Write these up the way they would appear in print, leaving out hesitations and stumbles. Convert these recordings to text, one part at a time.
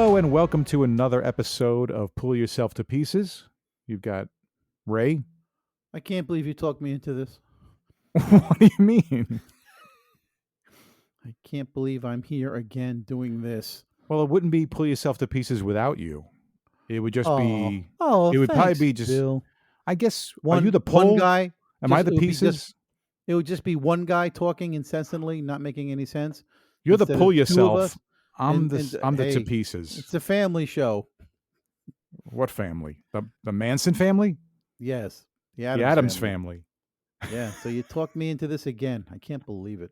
Hello and welcome to another episode of Pull Yourself to Pieces. You've got Ray. I can't believe you talked me into this. What do you mean? I can't believe I'm here again doing this. Well, it wouldn't be Pull Yourself to Pieces without you. It would just be. Oh, It would probably thanks, be just. Bill. I guess. One, are you the one pull? guy. Am I just- the it would be pieces? It would just be one guy talking incessantly, not making any sense. You're the instead of pull two of yourself. us, I'm and, the. I'm the to hey, pieces. It's a family show. What family? The Manson family? Yes, the The Adams family. Yeah. So you talked me into this again. I can't believe it.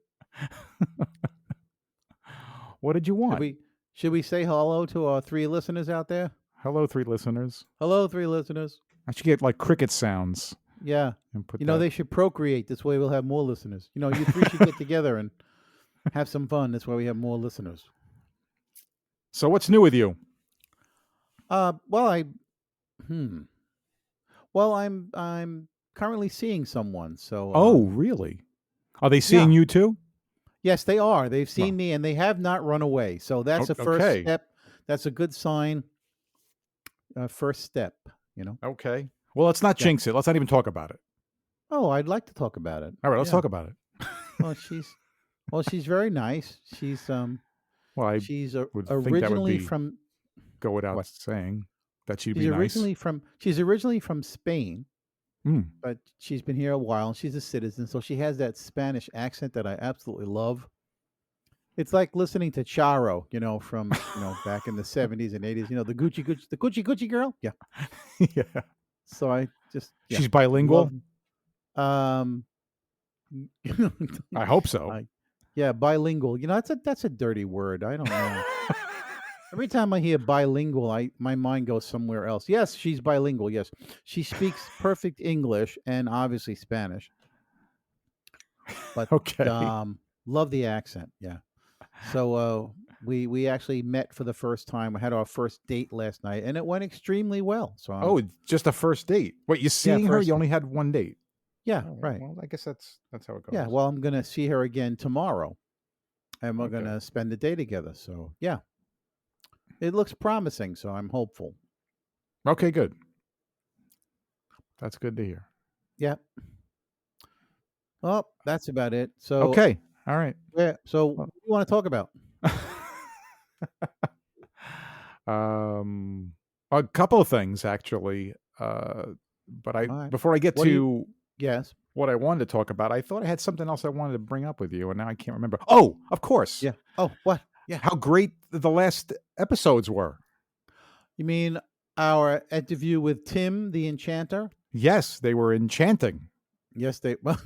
What did you want? Should we say hello to our 3 listeners out there? Hello, 3 listeners. Hello, 3 listeners. I should get like cricket sounds Yeah. and put. They should procreate. This way we'll have more listeners. You 3 should get together and have some fun. This way we have more listeners. So what's new with you? Well, I'm currently seeing someone. So Oh, really? Are they seeing you too? yes, they are. They've seen me and they have not run away. So that's a first okay. step. That's a good sign. First step, Okay. Well, let's not Yeah. jinx it. Let's not even talk about it. Oh, I'd like to talk about it. All right, let's Yeah. talk about it. She's very nice. She's Well, I she's would think that would originally be from go without what? saying that she'd She's be nice. originally from Spain, Mm. but she's been here a while and she's a citizen, so she has that Spanish accent that I absolutely love. It's like listening to Charo, from back in the 70s and 80s. The Gucci girl. Yeah. Yeah. So I just She's bilingual. love- I hope so. yeah, bilingual. That's a dirty word. I don't know. Every time I hear bilingual, my mind goes somewhere else. Yes, she's bilingual. Yes, she speaks perfect English and obviously Spanish. But Okay. love the accent. Yeah. So we actually met for the first time. We had our first date last night, and it went extremely well. So Oh, just a first date. Wait, you seeing her? first You only had one date. yeah, Oh, right. Well, I guess that's how it goes. Yeah. Well, I'm gonna see her again tomorrow, and we're Okay. gonna spend the day together. So yeah, it looks promising. So I'm hopeful. Okay, good. That's good to hear. Yeah. Well, that's about it. So Okay. All right. yeah. So what do you want to talk about? A couple of things actually. But All right. before I get What do to Yes. what I wanted to talk about, I thought I had something else I wanted to bring up with you, and now I can't remember. Oh, of course. Yeah. Oh, what? Yeah. How great the last episodes were. You mean our interview with Tim the Enchanter? Yes, they were enchanting. Yes, they. Well,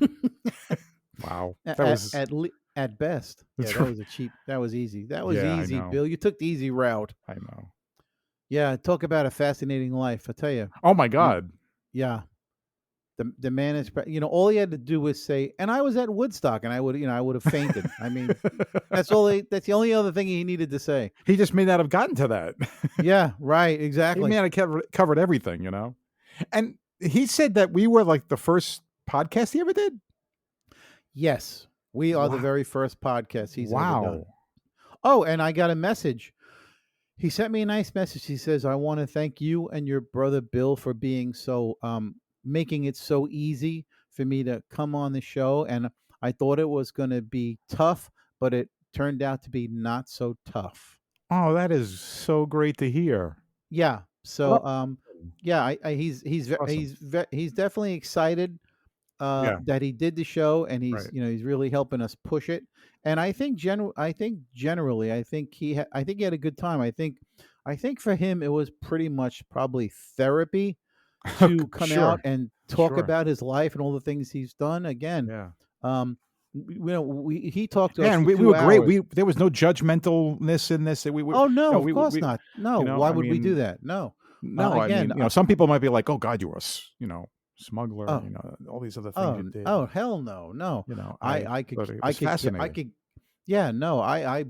Wow. at, That was at best. Yeah, That's that right. was that was easy. That was Yeah, I easy, know. Bill. You took the easy route. I know. Yeah, talk about a fascinating life. I tell you. Oh my God. Yeah. The man is, all he had to do was say, and I was at Woodstock, and I would have fainted. I mean, that's the only other thing he needed to say. He just may not have gotten to that. Yeah, right, He exactly. may not have covered everything, And he said that we were like the first podcast he ever did. Yes, we are the Wow. very first podcast he's ever done. Wow. Oh, and I got a message. He sent me a nice message. He says, "I want to thank you and your brother Bill for being so making it so easy for me to come on the show. And I thought it was going to be tough, but it turned out to be not so tough." Oh, that is so great to hear. Yeah. So Well, yeah, he's Awesome. he's definitely excited Yeah. that he did the show, and he's Right. he's really helping us push it. And I think generally, I think he had a good time. I think for him it was pretty much probably therapy to come Sure. out and talk Sure. about his life and all the things he's done. Again, Yeah. he talked to us And for we 2 were great. hours. There was no judgmentalness in this. Oh no, of course we not. No, I why would we do mean, that? No. no, Again, some people might be like, "Oh God, you were smuggler," oh, all these other things you did. oh, hell no, no. I could, But it I was could, I fascinating. could. Yeah, no, I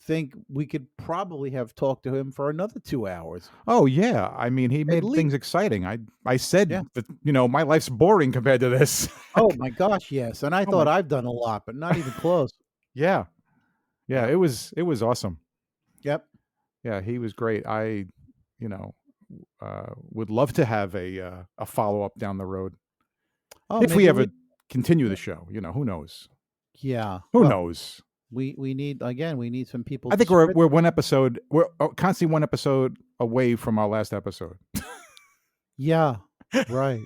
think we could probably have talked to him for another 2 hours Oh yeah, I mean, he at made least. things exciting. I said Yeah. that my life's boring compared to this. Oh my gosh, yes. And I Oh thought my, I've done a lot, but not even close. yeah, yeah. Yeah. It was awesome. Yep. Yeah, he was great. You know, would love to have a follow up down the road Oh, if we maybe ever we. continue the Yeah. show. Who knows? Yeah. Who Well, knows? we need again. We need some people I to think we're spread. we're one episode. We're constantly one episode away from our last episode. Yeah. Right.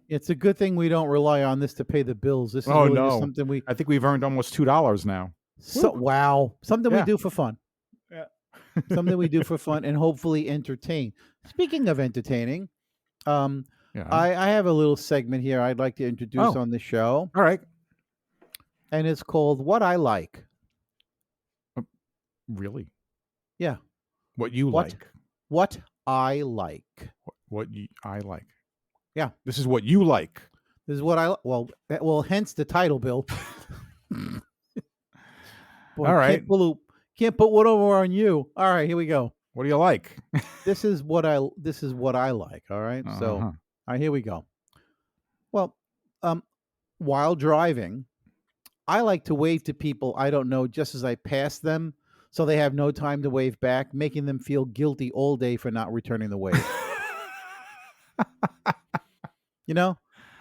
It's a good thing we don't rely on this to pay the bills. This is Oh really just no, something we. I think we've earned almost $2 now. So Woo. wow, something we Yeah. do for fun. Yeah. Something we do for fun and hopefully entertain. Speaking of entertaining, um, Yeah. I have a little segment here I'd like to introduce Oh. on the show, All right. and it's called "What I Like." Really? Yeah, What you what like? what I like. I like? Yeah. This is what you like. This is what I well. Hence the title, Bill. Boy, All right. can't put one over on you. All right, here we go. What do you like? This is what I like. All right, so Uh-huh. all right, here we go. Well, while driving, I like to wave to people I don't know just as I pass them, so they have no time to wave back, making them feel guilty all day for not returning the wave.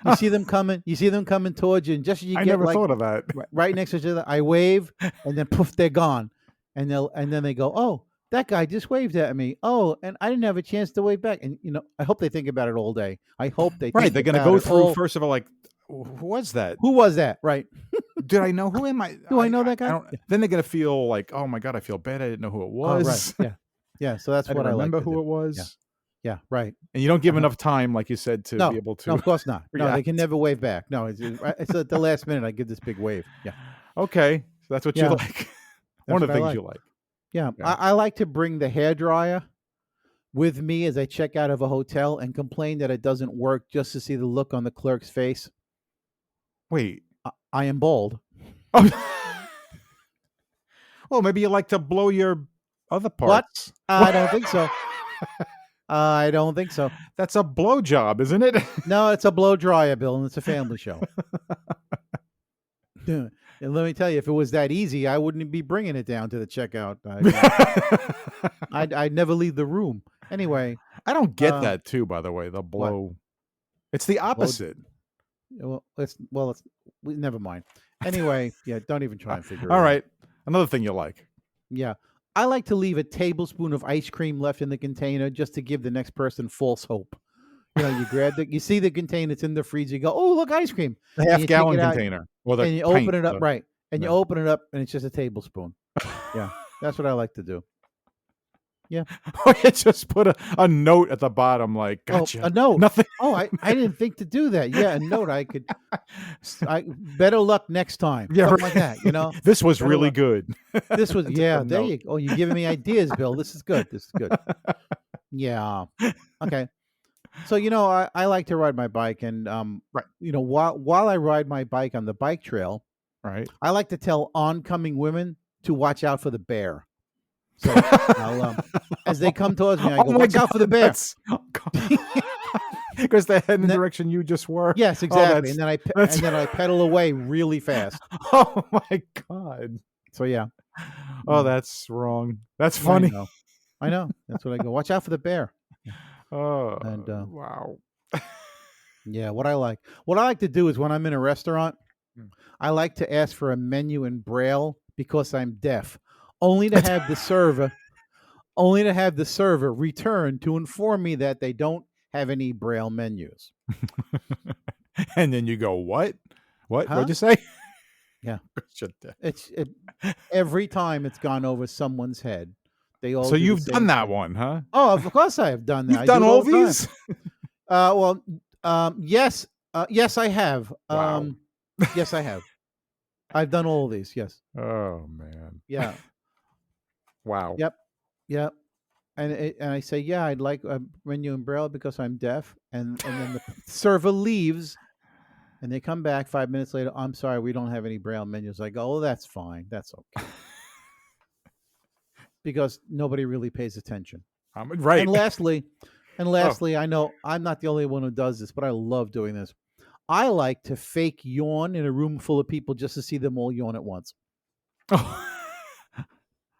You see them coming. You see them coming towards you, and just as you I get never like thought of that. right next to each other, I wave, and then poof, they're gone, and then they go, "Oh, that guy just waved at me. Oh, and I didn't have a chance to wave back." And I hope they think about it all day. I hope they Right, think they're going to about go it through all- first of all, like, who was that? Who was that? Right? Did I know? Who am I? Do I know that guy? I don't, Yeah. Then they're going to feel like, oh my God, I feel bad. I didn't know who it Oh, was. right. Yeah. Yeah. So that's I what don't I like remember to who do. it was. Yeah. Right. And you don't give Uh-huh. enough time, like you said, to No, be able to. No, of course not. No, they can react. never wave back. No, it's at the last minute. I give this big wave. Yeah. Okay, so that's what Yeah. you like. One of what the I things like. you like. Yeah. Yeah. I like to bring the hairdryer with me as I check out of a hotel and complain that it doesn't work just to see the look on the clerk's face. Wait. I am bald. Oh. Well, maybe you like to blow your other parts. I don't think so. I don't think so. That's a blow job, isn't it? No, it's a blow dryer, Bill, and it's a family show. And let me tell you, if it was that easy, I wouldn't be bringing it down to the checkout. I'd never leave the room. Anyway, I don't get that too, by the way. The blow. It's the blow- opposite. never mind. Anyway, yeah, don't even try and figure it All out. right. Another thing you like. Yeah. I like to leave a tablespoon of ice cream left in the container just to give the next person false hope. You grab you see the container, it's in the freezer, you go, "Oh, look, ice cream." The And you take half-gallon it out, container. Or the and you pint, open it up, right. And you yeah. open it up and it's just a tablespoon. Yeah. That's what I like to do. Or you just put a note at the bottom like, gotcha. Oh, a note. Nothing. Oh, I didn't think to do that. Yeah, a note I could better luck next time. Yeah, Something right. like that, This was Better really luck. good. This was Just a there note. you go. Oh, you're giving me ideas, Bill. This is good. This is good. Yeah. Okay. So I like to ride my bike, and Right. while I ride my bike on the bike trail, Right. I like to tell oncoming women to watch out for the bear. So as they come towards me, I go, "Watch out for the bear." Because they're heading in the That- direction you just were. Yes, exactly. And that's- then I pedal away really fast. Oh my God. So yeah. Oh, that's wrong. That's I funny. know. I know. That's what I go. Watch out for the bear. Oh, And, wow. Yeah, what I like to do is when I'm in a restaurant, Hmm. I like to ask for a menu in Braille because I'm deaf, only to have the server return to inform me that they don't have any Braille menus. And then you go, what? What? Huh? What'd you say? Yeah. Shut that. Every time it's gone over someone's head. They all So do the you've same done that thing. one, huh? Oh, of course I have done that. I You've do done it all the time. these? Yes. Yes, I have. Wow. Yes, I have. I've done all of these. Yes. Oh man. Yeah. Wow. Yep. Yep. And I say, yeah, I'd like a menu in Braille because I'm deaf. And then the server leaves, and they come back 5 minutes later. I'm sorry, we don't have any Braille menus. I go, oh, that's fine. That's okay. Because nobody really pays attention. Right. And lastly, I know I'm not the only one who does this, but I love doing this. I like to fake yawn in a room full of people just to see them all yawn at once. Oh.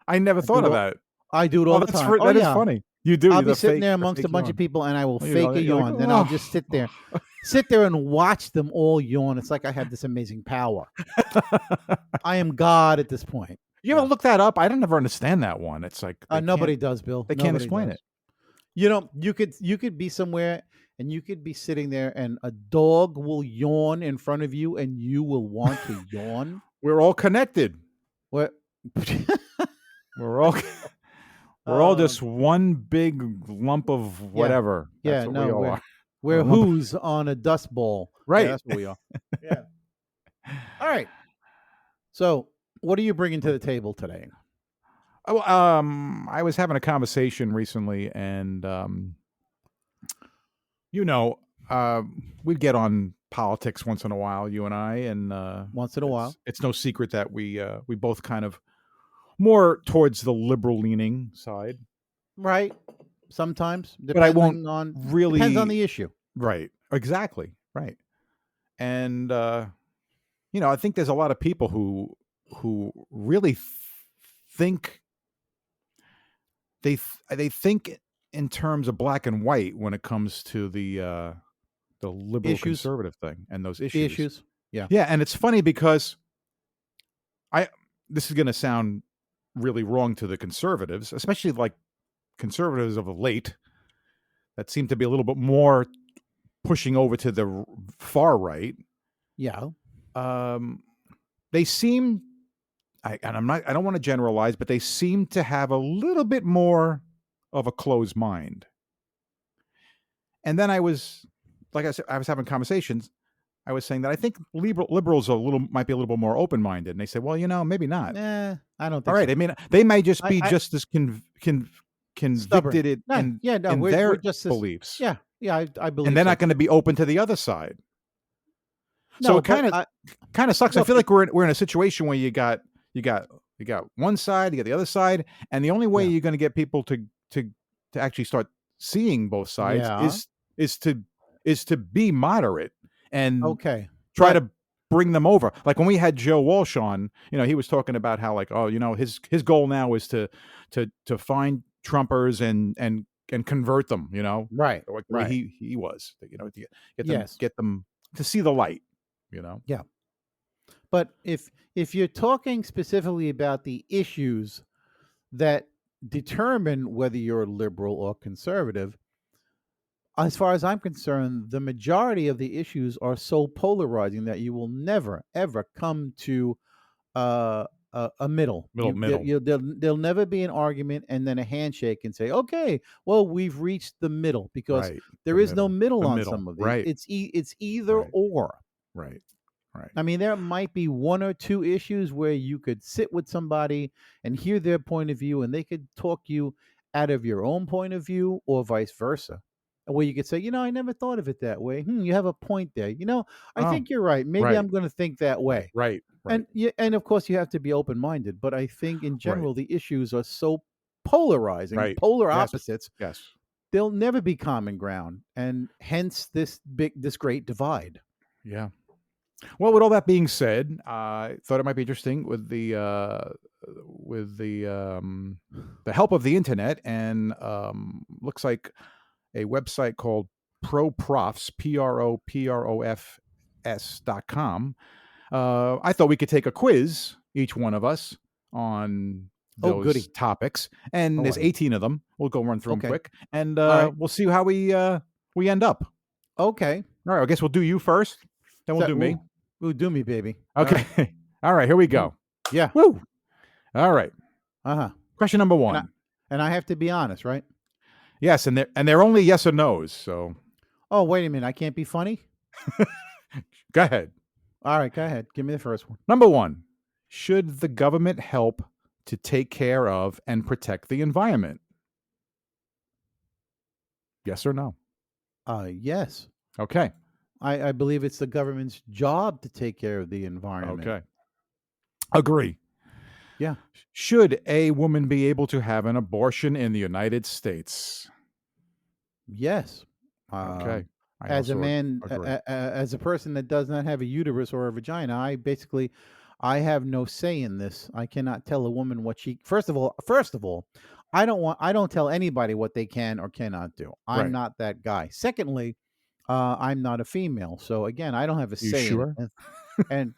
I never thought do of all- that. I do it Oh, all the time. Oh that is yeah. funny. You do, I'll you be the sitting there the amongst a fake bunch of yawn. people and I will You know, fake a you're like, yawn. Then I'll just "Oh." sit there and watch them all yawn. It's like I have this amazing power. I am God at this point. You ever Yeah. look that up? I don't ever understand that one. It's like Nobody does, Bill. they can't Nobody explain does. it. You know, you could be somewhere and you could be sitting there and a dog will yawn in front of you and you will want to yawn. We're all connected. What? We're all we're all Um, just one big lump of yeah, whatever. That's yeah. what we No, all we're are. We're we're a lump of who's on a dust bowl. Yeah, right. that's what we are. Yeah. All right. So, what are you bringing to the table today? Oh, I was having a conversation recently, and you know, uh, we'd get on politics once in a while, you and I, and Once in a while, it's no secret that we both kind of more towards the liberal leaning side, right? Sometimes, but I won't depends on really the issue. right exactly right, and I think there's a lot of people who really think they think in terms of black and white when it comes to the liberal Issues, conservative thing and those the issues. issues. Yeah. Yeah, and it's funny because I this is going to sound really wrong to the conservatives, especially like conservatives of late that seem to be a little bit more pushing over to the far right. Yeah. They seem I don't want to generalize, but they seem to have a little bit more of a closed mind. And then I was, like I said, I was having conversations. I was saying that I think liberals might be a little bit more open minded, and they said, "Well, maybe not." I don't think All right, so. I mean, they may just be I just as stubborn. convicted No, in yeah, no, we're their just as beliefs, yeah, yeah. I believe and they're so. not going to be open to the other side. So No, it kind but of sucks. I look, feel like we're in a situation where you got one side, you got the other side, and the only way yeah, you're going to get people to actually start seeing both sides yeah. is to be moderate and Okay, try but to bring them over. Like when we had Joe Walsh on, he was talking about how like, oh, his goal now is to find Trumpers and convert them, right, like the way right. he was, to Yes, get them to see the light. yeah. But if you're talking specifically about the issues that determine whether you're liberal or conservative, as far as I'm concerned, the majority of the issues are so polarizing that you will never ever come to a middle. Middle. There'll never be an argument and then a handshake and say, okay, well, we've reached the middle because Right. there is no The middle on middle. some of these. Right. It's either Right. or. Right. Right. I mean, there might be one or two issues where you could sit with somebody and hear their point of view, and they could talk you out of your own point of view, or vice versa. Where you could say, I never thought of it that way. You have a point there. I Oh, think you're right. Maybe right. I'm going to think that way. Right. Right. And of course, you have to be open minded. But I think in Right. general, the issues are so polarizing, Right. polar Yes. opposites. Yes. There'll never be common ground, and hence this great divide. Yeah. Well, with all that being said, I thought it might be interesting with the help of the internet, and looks like a website called ProProfs ProProfs.com. I thought we could take a quiz, each one of us, on Oh, those goody. topics, and Oh, there's I- 18 of them. We'll go run through them Okay. quick, and right. we'll see how we end up. Okay. All right, I guess we'll do you first, then we'll So- do me. Ooh, do me, baby. All Okay. right. All right, here we go. Yeah. Woo. All right. Uh-huh. Question number 1. And I have to be honest, right? Yes, and they're only yes or no's, so Oh, wait a minute. I can't be funny? go ahead. All right, go ahead. Give me the first one. Number 1. Should the government help to take care of and protect the environment? Yes or no? Yes. Okay. I believe it's the government's job to take care of the environment. Okay. Agree. Yeah. Should a woman be able to have an abortion in the United States? Yes. Okay. I As a also man, agree. as a person that does not have a uterus or a vagina, I have no say in this. I cannot tell a woman what she. First of all, I don't tell anybody what they can or cannot do. I'm Right. not that guy. Secondly, I'm not a female, so again, I don't have a You say in it. sure? And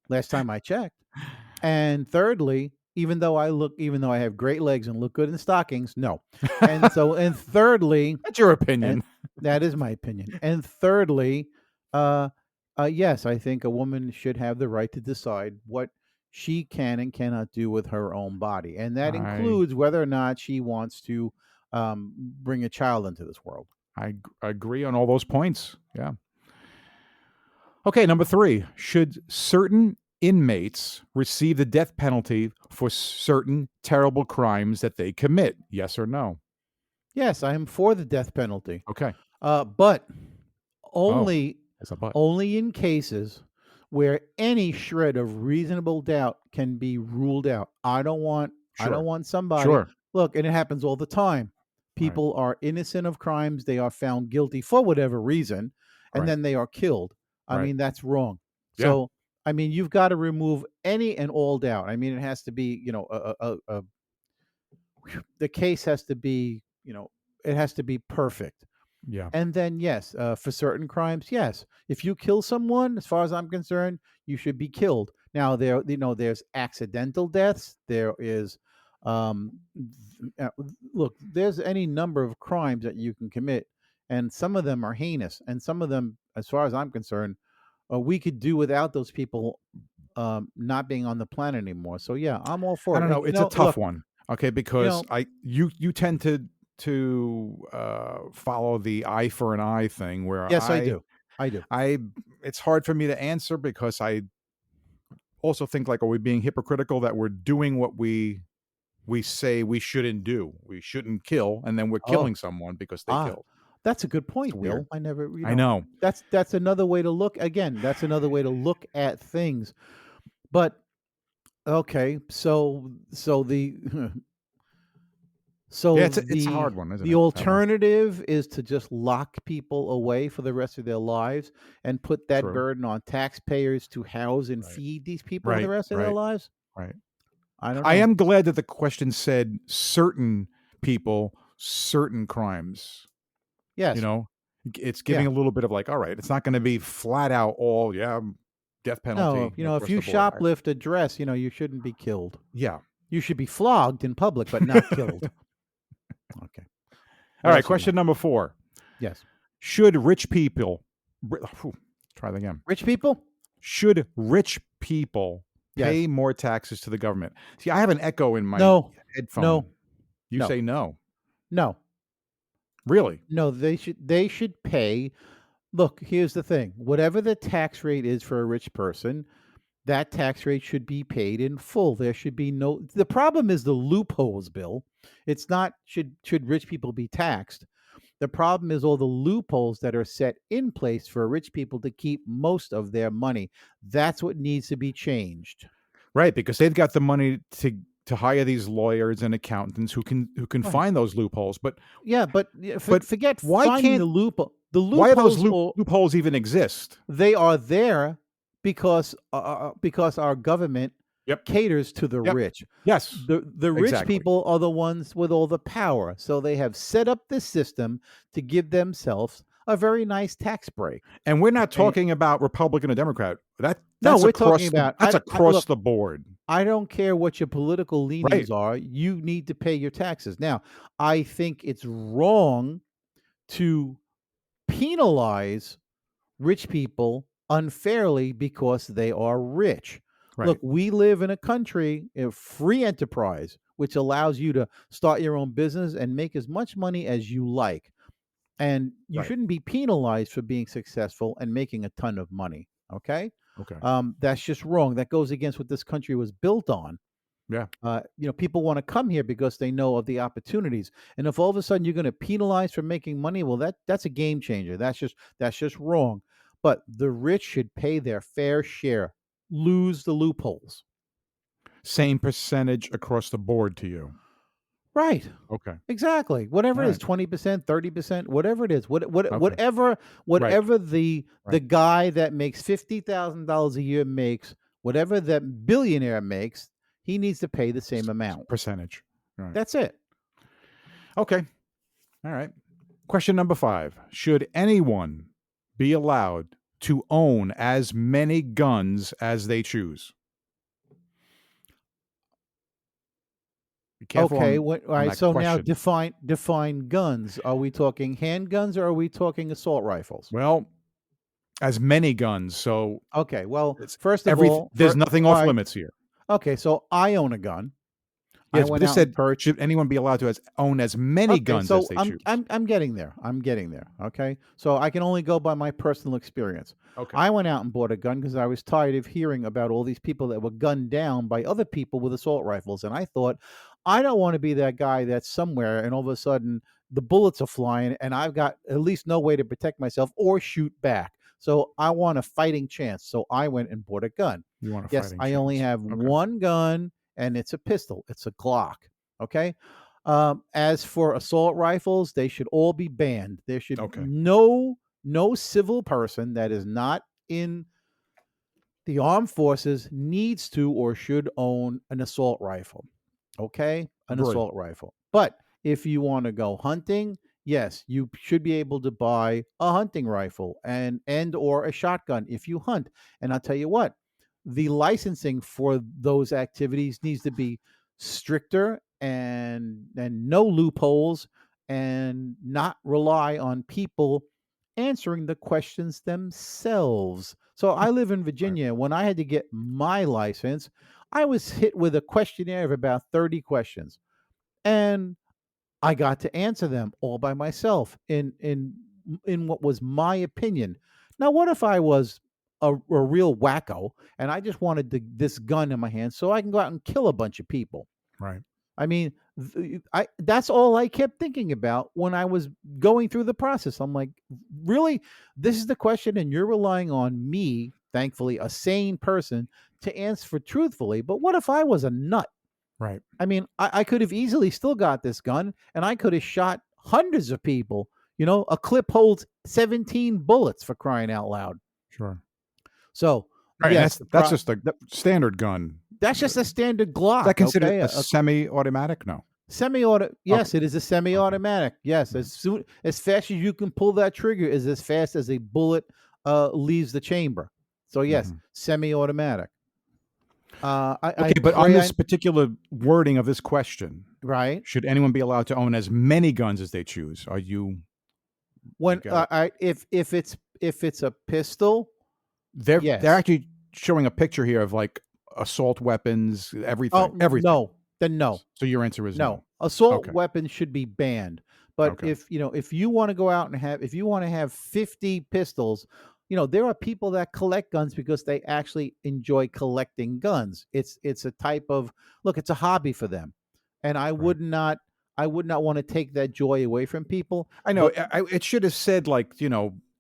last time I checked. And thirdly, even though I have great legs and look good in stockings, no. And thirdly, That's your and opinion. that is my opinion. And thirdly, uh, yes, I think a woman should have the right to decide what she can and cannot do with her own body, and that I includes whether or not she wants to bring a child into this world. agree on all those points. Yeah. Okay, number 3. Should certain inmates receive the death penalty for certain terrible crimes that they commit? Yes or no? Yes, I am for the death penalty, Okay. but Oh, only it's a but. only in cases where any shred of reasonable doubt can be ruled out. I don't Sure. want somebody, Sure. look, and it happens all the time. Right. People are innocent of crimes, they are found guilty for whatever reason, and Right. then they are killed. I Right. mean, that's wrong. Yeah. So, I mean, you've got to remove any and all doubt. I mean, it has to be, the case has to be, it has to be perfect. Yeah. And then, yes, for certain crimes, yes, if you kill someone, as far as I'm concerned, you should be killed. Now, there's accidental deaths. There is, look, there's any number of crimes that you can commit, and some of them are heinous, and some of them, as far as I'm concerned, we could do without those people not being on the planet anymore. So yeah, I'm all I for don't it. know. It's a tough Look, one. Okay, you because know, you tend to follow the eye for an eye thing, where yes, I do, I do. I it's hard for me to answer because I also think, like, are we being hypocritical that we're doing what we say we shouldn't do? We shouldn't kill, and then we're Oh, killing someone because they ah, killed. that's a good It's point, weird. Bill. I never, I know. that's another way to look. Again, that's another way to look at things. But okay, so the Yeah, so it's a hard one, isn't the it? I don't know. alternative is to just lock people away for the rest of their lives and put that True. burden on taxpayers to house and Right. feed these people the Right. rest of their Right. lives. Right. I don't I know. am glad that the question said certain people, certain crimes. You Yes. know, it's giving Yeah. a little bit of, like, all right, it's not going to be flat out all, yeah, death No, penalty if across you the board. shoplift a dress, you shouldn't be killed. Yeah. You should be flogged in public, but not killed. Okay. All What right. else you got? Question number 4. Yes. Should rich people, try that again. Rich people? Should rich people Yes. pay more taxes to the government? See, I have an echo in my No. headphone. No. You No. say no. No. Really? No, they should pay. Look, here's the thing. Whatever the tax rate is for a rich person, that tax rate should be paid in full. There should be no The problem is the loopholes, Bill. It's not should rich people be taxed. The problem is all the loopholes that are set in place for rich people to keep most of their money. That's what needs to be changed. Right, because they've got the money to hire these lawyers and accountants who can Right. find those loopholes. But Yeah, but yeah, but forget why finding can't the loophole. The why are those loopholes, or loopholes even exist? they are there because our government Yep. caters to the Yep. rich. Yes. The rich Exactly. people are the ones with all the power, so they have set up this system to give themselves a very nice tax break. And we're not Okay? talking about Republican or Democrat. No, That's we're across talking about that's I across look, the board. I don't care what your political Right. leanings are, you need to pay your taxes. Now, I think it's wrong to penalize rich people unfairly because they are rich. Right. Look, we live in a country, a free enterprise, which allows you to start your own business and make as much money as you like. And you Right. shouldn't be penalized for being successful and making a ton of money. Okay. Okay. That's just wrong. That goes against what this country was built on. Yeah. People want to come here because they know of the opportunities. And if all of a sudden you're going to penalize for making money, well, that's a game changer. That's just wrong. But the rich should pay their fair share. Lose the loopholes. Same percentage across the board to you. Right. Okay. Exactly. Whatever it is, Alright. 20%, 30%, whatever it is. Okay. Whatever the Right. guy that makes $50,000 a year makes, whatever that billionaire makes, he needs to pay the same amount. Percentage. Right. That's it. Okay. All right. Question number 5. Should anyone be allowed to own as many guns as they choose? Be careful Okay, all on right. that So now question. define guns. Are we talking handguns or are we talking assault rifles? Well, as many guns, so Okay. Well, it's first of all, there's nothing all off right. limits here. Okay, so I own a gun. I Yes, but went this out and said, purchased. should anyone be allowed to own as many Okay, guns as so they I'm choose? I'm I'm getting there. I'm getting there. Okay, so I can only go by my personal experience. Okay. I went out and bought a gun because I was tired of hearing about all these people that were gunned down by other people with assault rifles, and I thought, I don't want to be that guy that's somewhere and all of a sudden the bullets are flying and I've got at least no way to protect myself or shoot back. So I want a fighting chance. So I went and bought a gun. You want a Yes, fighting I only chance. have Okay. one gun, and it's a pistol. It's a Glock. Okay. As for assault rifles, they should all be banned. There should Okay. no civil person that is not in the armed forces needs to or should own an assault rifle. Okay, an Agree. assault rifle. But if you want to go hunting, yes, you should be able to buy a hunting rifle and or a shotgun if you hunt. And I'll tell you what, the licensing for those activities needs to be stricter and no loopholes and not rely on people answering the questions themselves. So I live in Right. Virginia. When I had to get my license, I was hit with a questionnaire of about 30 questions. And I got to answer them all by myself in what was my opinion. Now, what if I was a real wacko and I just wanted this gun in my hand so I can go out and kill a bunch of people? Right. I mean, that's all I kept thinking about when I was going through the process. I'm like, really? This is the question, and you're relying on me, thankfully, a sane person, to answer truthfully. But what if I was a nut? Right. I mean, I could have easily still got this gun, and I could have shot hundreds of people. You know, a clip holds 17 bullets for crying out loud. Sure. So, Right. yes, That's just a standard gun. that's just a standard Is Glock. that considered Okay, a semi-automatic? No. semi-auto. Yes, it is a Okay. semi-automatic. Yes, as fast as you can pull that trigger is as fast as a bullet leaves the chamber. So yes, Mhm. semi-automatic. I Okay, but on pray this particular wording of this question, right should anyone be allowed to own as many guns as they choose? Are you when got it? if it's a pistol, They're yes. actually showing a picture here of like assault weapons, everything, Oh everything. no, then no. So your answer is No, no. assault Okay. weapons should be banned. But Okay. if you want to go out and if you want to have 50 pistols, there are people that collect guns because they actually enjoy collecting guns. It's a type of look, it's a hobby for them. And Right. I would not want to take that joy away from people. I know. But It should have said like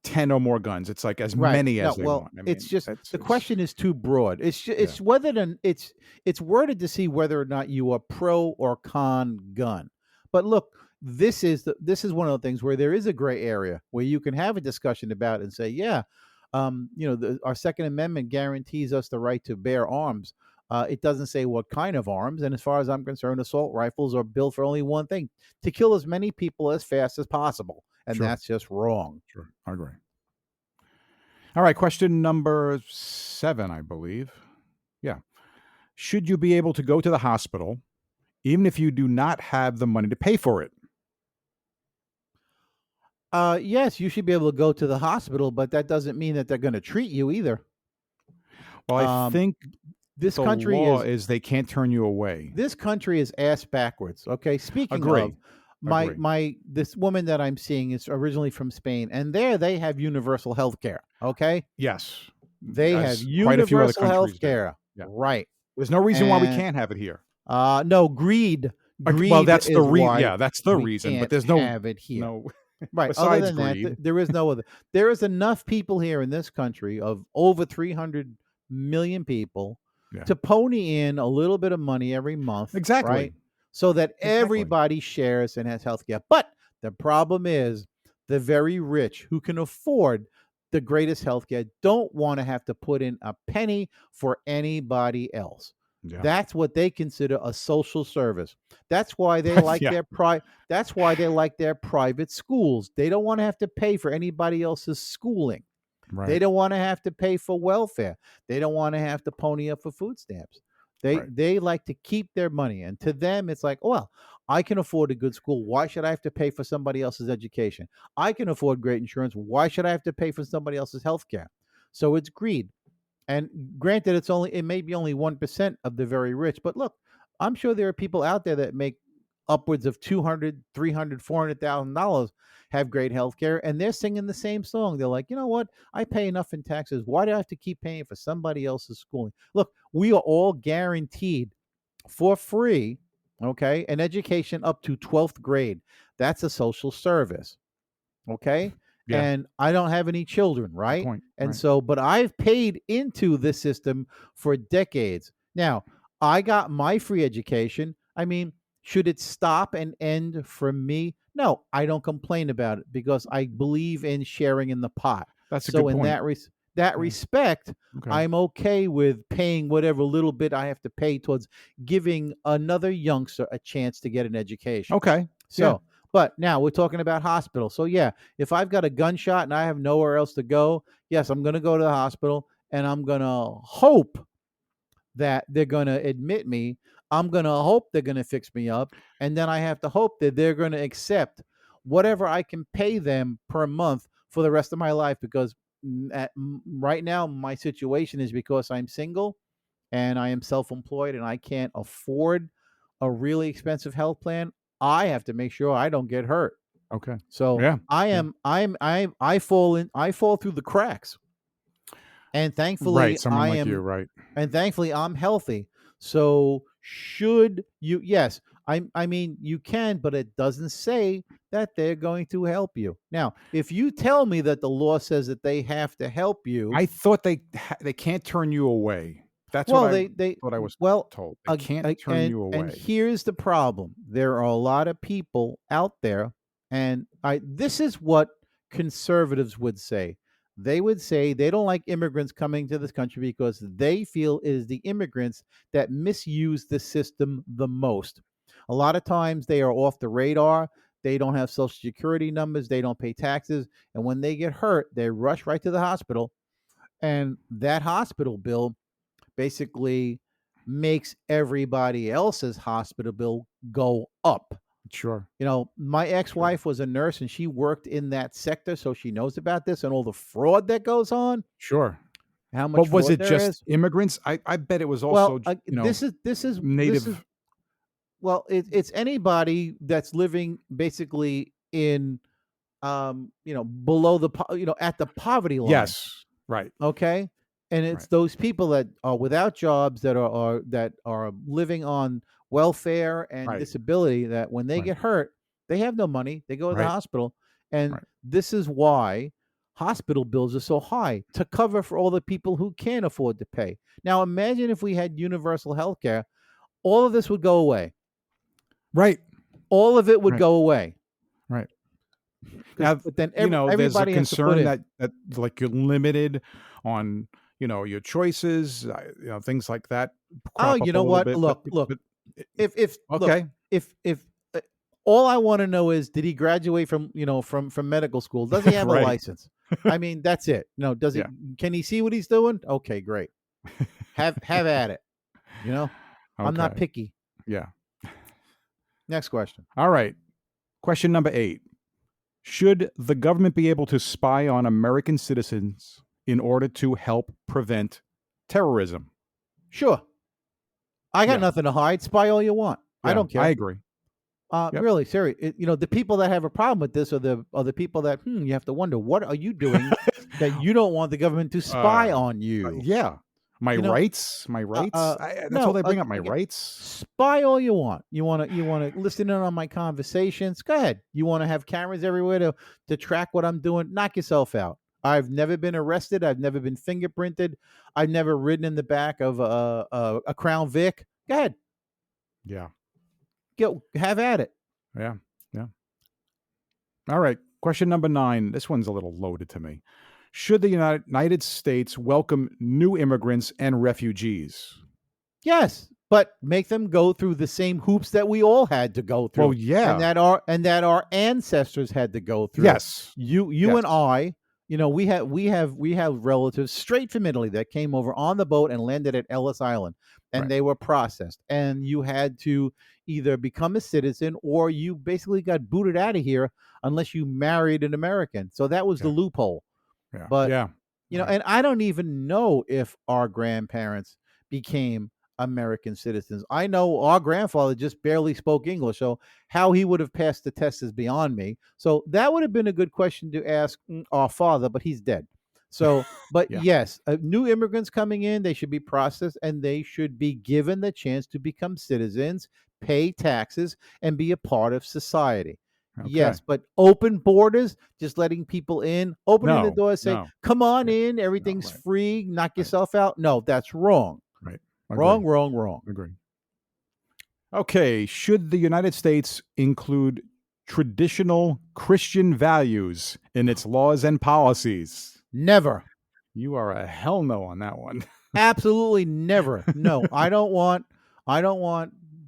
10 or more guns. It's like as right. many No, as they well, want. I it's mean, just the it's question is too broad. yeah. It's whether it's worded to see whether or not you are pro or con gun. But look, this is one of the things where there is a gray area where you can have a discussion about it and say, yeah, our Second Amendment guarantees us the right to bear arms. It doesn't say what kind of arms, and as far as I'm concerned, assault rifles are built for only one thing: to kill as many people as fast as possible, and Sure. that's just wrong. Sure. I agree. All right. Question number 7, I believe. Yeah. Should you be able to go to the hospital even if you do not have the money to pay for it? Yes, you should be able to go to the hospital, but that doesn't mean that they're going to treat you either. Well, I Um, think this the country law is is they can't turn you away. this country is ass backwards. Okay. Speaking Agree. of my Agree. my this woman that I'm seeing is originally from Spain, and there they have universal health care. Okay. Yes. They have As quite a few other universal health countries do. care. Yeah. Right. There's no reason why we And can't have it here. no, greed. Well, Greed that's the is why yeah, that's the we reason, but can't there's no have it here. no Right. Other besides than that, greed. there is no other. There is enough people here in this country of over 300 million people Yeah. to pony in a little bit of money every month, Exactly. right? So that Exactly. everybody shares and has health care. But the problem is the very rich who can afford the greatest health care don't want to have to put in a penny for anybody else. Yeah. That's what they consider a social service. That's why they like Yeah. that's why they like their private schools. They don't want to have to pay for anybody else's schooling. They Right. don't want to have to pay for welfare. They don't want to have to pony up for food stamps. They Right. they like to keep their money, and to them it's like, well, I can afford a good school. Why should I have to pay for somebody else's education? I can afford great insurance. Why should I have to pay for somebody else's health care? So it's greed. And granted, it may be only 1% of the very rich, but look, I'm sure there are people out there that make upwards of 200, 300, $400,000 have great health care, and they're singing the same song. They're like, you know what? I pay enough in taxes. Why do I have to keep paying for somebody else's schooling? Look, we are all guaranteed for free, okay, an education up to 12th grade. That's a social service. Okay. Yeah. And I don't have any children, Good right? point. And Right. so, but I've paid into this system for decades. Now, I got my free education. I mean, should it stop and end for me? No, I don't complain about it because I believe in sharing in the pot. That's a So good in point. that Yeah. respect, Okay. I'm okay with paying whatever little bit I have to pay towards giving another youngster a chance to get an education. Okay. Yeah. So, but now we're talking about hospital. So yeah, if I've got a gunshot and I have nowhere else to go, yes, I'm going to go to the hospital and I'm going to hope that they're going to admit me. I'm going to hope they're going to fix me up, and then I have to hope that they're going to accept whatever I can pay them per month for the rest of my life because right now my situation is because I'm single and I am self-employed and I can't afford a really expensive health plan. I have to make sure I don't get hurt. Okay. So Yeah. I Yeah. am I fall through the cracks. And thankfully Right. Someone like you. Right. I'm healthy. So should you, yes, I mean you can, but it doesn't say that they're going to help you. Now, if you tell me that the law says that they have to help you, I thought they can't turn you away. That's well, what I they what I was well, told. They can't turn you and away. here's the problem. There are a lot of people out there, and this is what conservatives would say. They would say they don't like immigrants coming to this country because they feel it is the immigrants that misuse the system the most. A lot of times they are off the radar. They don't have social security numbers. They don't pay taxes. And when they get hurt, they rush right to the hospital. And that hospital bill basically makes everybody else's hospital bill go up. Sure. You know, my ex-wife was a nurse and she worked in that sector, so she knows about this and all the fraud that goes on, Sure. how much But was fraud it there just is. immigrants? I bet it was Well, also, this is native. well, it's anybody that's living basically in below at the poverty line. Yes. Right. Okay. And it's Right. those people that are without jobs that are living on welfare and Right. disability that when they Right. get hurt, they have no money. They go to the Right. hospital. And Right. this is why hospital bills are so high to cover for all the people who can't afford to pay. Now imagine if we had universal health care, all of this would go away. Right. All of it would Right. go away. Right. Now, But then there's a everybody has to put concern in. that like you're limited on, your choices, things like that Oh, crop you up a know little what? bit. Look, But if look, okay. if all I want to know is did he graduate from from medical school? Does he have a Right. license? I mean, that's it. No, does he? Yeah. Can he see what he's doing? Okay, great. Have at it. I'm not Okay. picky. Yeah. Next question. All right. Question number 8. Should the government be able to spy on American citizens in order to help prevent terrorism? Sure. I got Yeah. nothing to hide. Spy all you want. I Yeah, don't care. I agree. Yep. Really, serious. The people that have a problem with this are the people that you have to wonder what are you doing that you don't want the government to spy on you. Yeah. My You know, rights. That's no, all they bring up. My again, rights. spy all you want. You want to listen in on my conversations. Go ahead. You want to have cameras everywhere to track what I'm doing. Knock yourself out. I've never been arrested. I've never been fingerprinted. I've never ridden in the back of a Crown Vic. Go ahead. Yeah. Have at it. Yeah. Yeah. All right. Question number 9. This one's a little loaded to me. Should the United States welcome new immigrants and refugees? Yes, but make them go through the same hoops that we all had to go Well, through, yeah. and that our ancestors had to go through. Yes. You Yes. and I, we have relatives straight from Italy that came over on the boat and landed at Ellis Island, and Right. they were processed, and you had to either become a citizen or you basically got booted out of here unless you married an American. So that was the Yeah. loophole. Yeah. But Yeah. Right. and I don't even know if our grandparents became American citizens. I know our grandfather just barely spoke English, so how he would have passed the test is beyond me. So that would have been a good question to ask our father, but he's dead. So, but Yeah. yes, new immigrants coming in, they should be processed and they should be given the chance to become citizens, pay taxes, and be a part of society. Okay. Yes, but open borders, just letting people in, opening the No. door, say, No. "Come on Yeah. in, No. everything's Right. free, knock Right. yourself out." No, that's wrong. Right. Wrong, Agree. wrong, wrong. Agree. Okay. Should the United States include traditional Christian values in its laws and policies? Never. You are a hell no on that one. Absolutely never. No, I don't want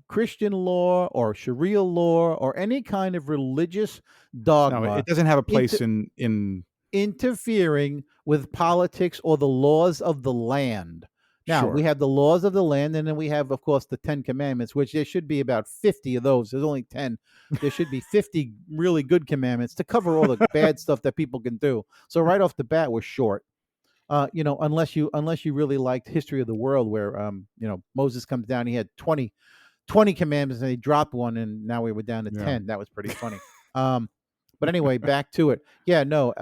Christian law or Sharia law or any kind of religious No, dogma it doesn't have a place into in interfering with politics or the laws of the land. Now, we sure. have the laws of the land, and then we have, of course, the 10 Commandments, which there should be about 50 of those. There's only 10. There should be 50 really good commandments to cover all the bad stuff that people can do. So right off the bat, we're short. Unless you really liked History of the World, where Moses comes down, he had 20 commandments, and he dropped one, and now we were down to Yeah. 10. That was pretty funny. But anyway, back to it. Yeah, no,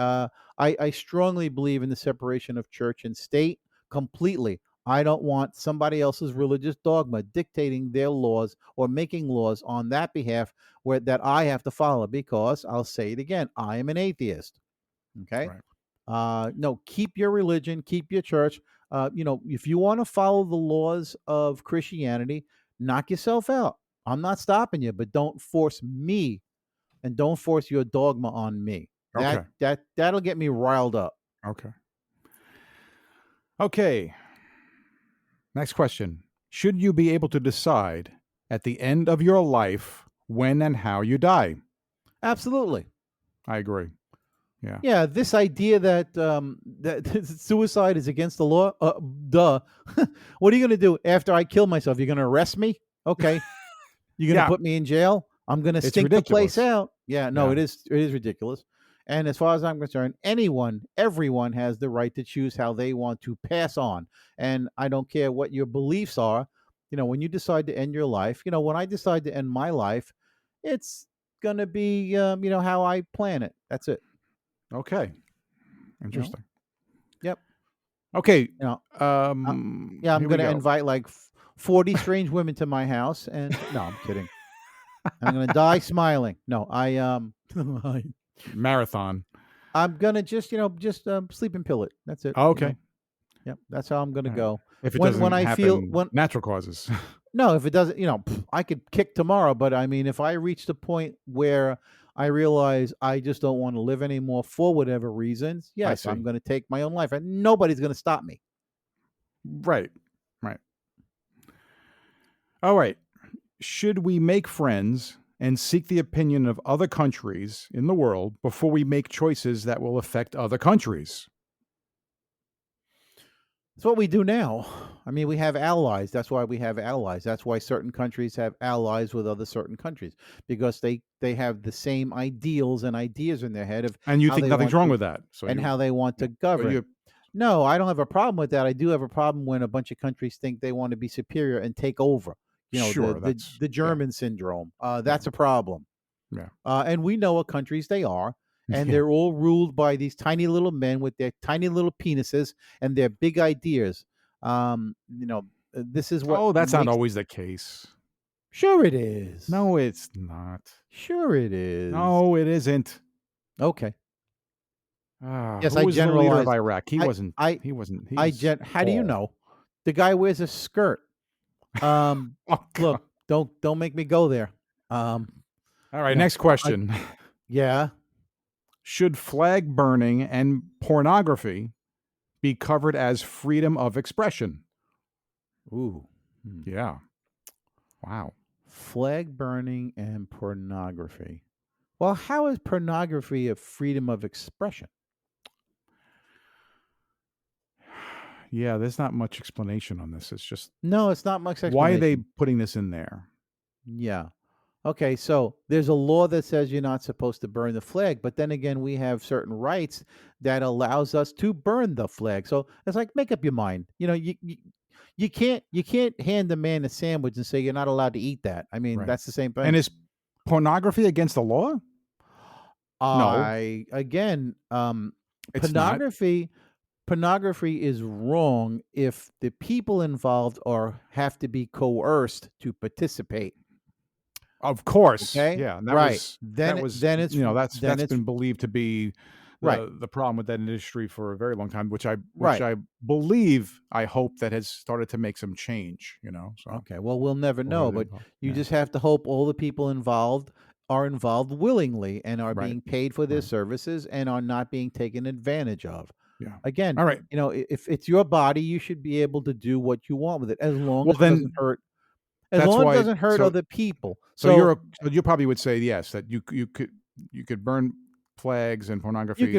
I strongly believe in the separation of church and state completely. I don't want somebody else's religious dogma dictating their laws or making laws on that behalf where that I have to follow, because I'll say it again, I am an atheist. Okay. Right. No, keep your religion, keep your church. If you want to follow the laws of Christianity, knock yourself out. I'm not stopping you, but don't force me and don't force your dogma on me. Okay. That'll get me riled up. Okay. Okay. Next question. Should you be able to decide at the end of your life when and how you die? Absolutely. I agree. Yeah. Yeah, this idea that suicide is against the law. Duh. What are you going to do after I kill myself? You're going to arrest me? Okay. You're going to Yeah. put me in jail? I'm going to It's stink the place ridiculous. out. Yeah, no, Yeah. it is ridiculous. And as far as I'm concerned, everyone has the right to choose how they want to pass on. And I don't care what your beliefs are. When you decide to end your life, when I decide to end my life, it's going to be, how I plan it. That's it. Okay. You know? Interesting. Yep. Okay. You know, Yeah, I'm Here we going to go. invite like 40 strange women to my house, and no, I'm kidding. I'm going to die smiling. No, Marathon. I'm going to just sleeping pill it. That's it. Oh, okay. Yep, that's how I'm going to All right. go. If it When doesn't I happen, feel when natural causes. no, if it doesn't, I could kick tomorrow, but I mean, if I reach the point where I realize I just don't want to live anymore for whatever reasons, yes, I'm see. going to take my own life, and nobody's going to stop me. Right. Right. All right. Should we make friends and seek the opinion of other countries in the world before we make choices that will affect other countries? It's what we do now. I mean, we have allies. That's why we have allies. That's why certain countries have allies with other certain countries, because they have the same ideals and ideas in their head of And you how think they nothing's want wrong to with that. So and you, how they want to so govern. you No, I don't have a problem with that. I do have a problem when a bunch of countries think they want to be superior and take over. sure, The that's the German syndrome. That's a problem. yeah. And we know what countries they are, and Yeah. they're all ruled by these tiny little men with their tiny little penises and their big ideas. This is what Oh, that's not makes. always the case. Sure, it is. No, it's not. Sure, it is. No, it isn't. Okay. Yes, Who I was the leader of generalized. Iraq? He I wasn't. I He wasn't. He I was gen. How do you Paul. know? The guy wears a skirt. Um, Oh, Look, God. don't make me go there. All right. No, Next question. yeah. Should flag burning and pornography be covered as freedom of expression? Ooh. Hmm. Yeah. Wow. Flag burning and pornography. Well, how is pornography a freedom of expression? Yeah, there's not much explanation on this. It's just No, it's not much why are they explanation. putting this in there? Yeah. Okay, so there's a law that says you're not supposed to burn the flag, but then again, we have certain rights that allows us to burn the flag. So it's like make up your mind. You can't hand the man a sandwich and say you're not allowed to eat that. I mean, Right. that's the same And thing. is pornography against the law? No, I again, it's not. pornography pornography is wrong if the people involved are have to be coerced to participate. Of course. Okay, Yeah, and right? that was, Then that's it's been believed to be right, the problem with that industry for a very long time, which right. I believe, I hope that has started to make some change, so Okay, well, we'll never know, whoever's but involved. you Yeah. just have to hope all the people involved are involved willingly and are Right. being paid for their Right. services and are not being taken advantage of. Yeah. Again, All right. if it's your body, you should be able to do what you want with it as long Well, as it doesn't then hurt. As that's long as it why doesn't hurt so other people. so So you probably would say yes, that you could burn flags and you pornography.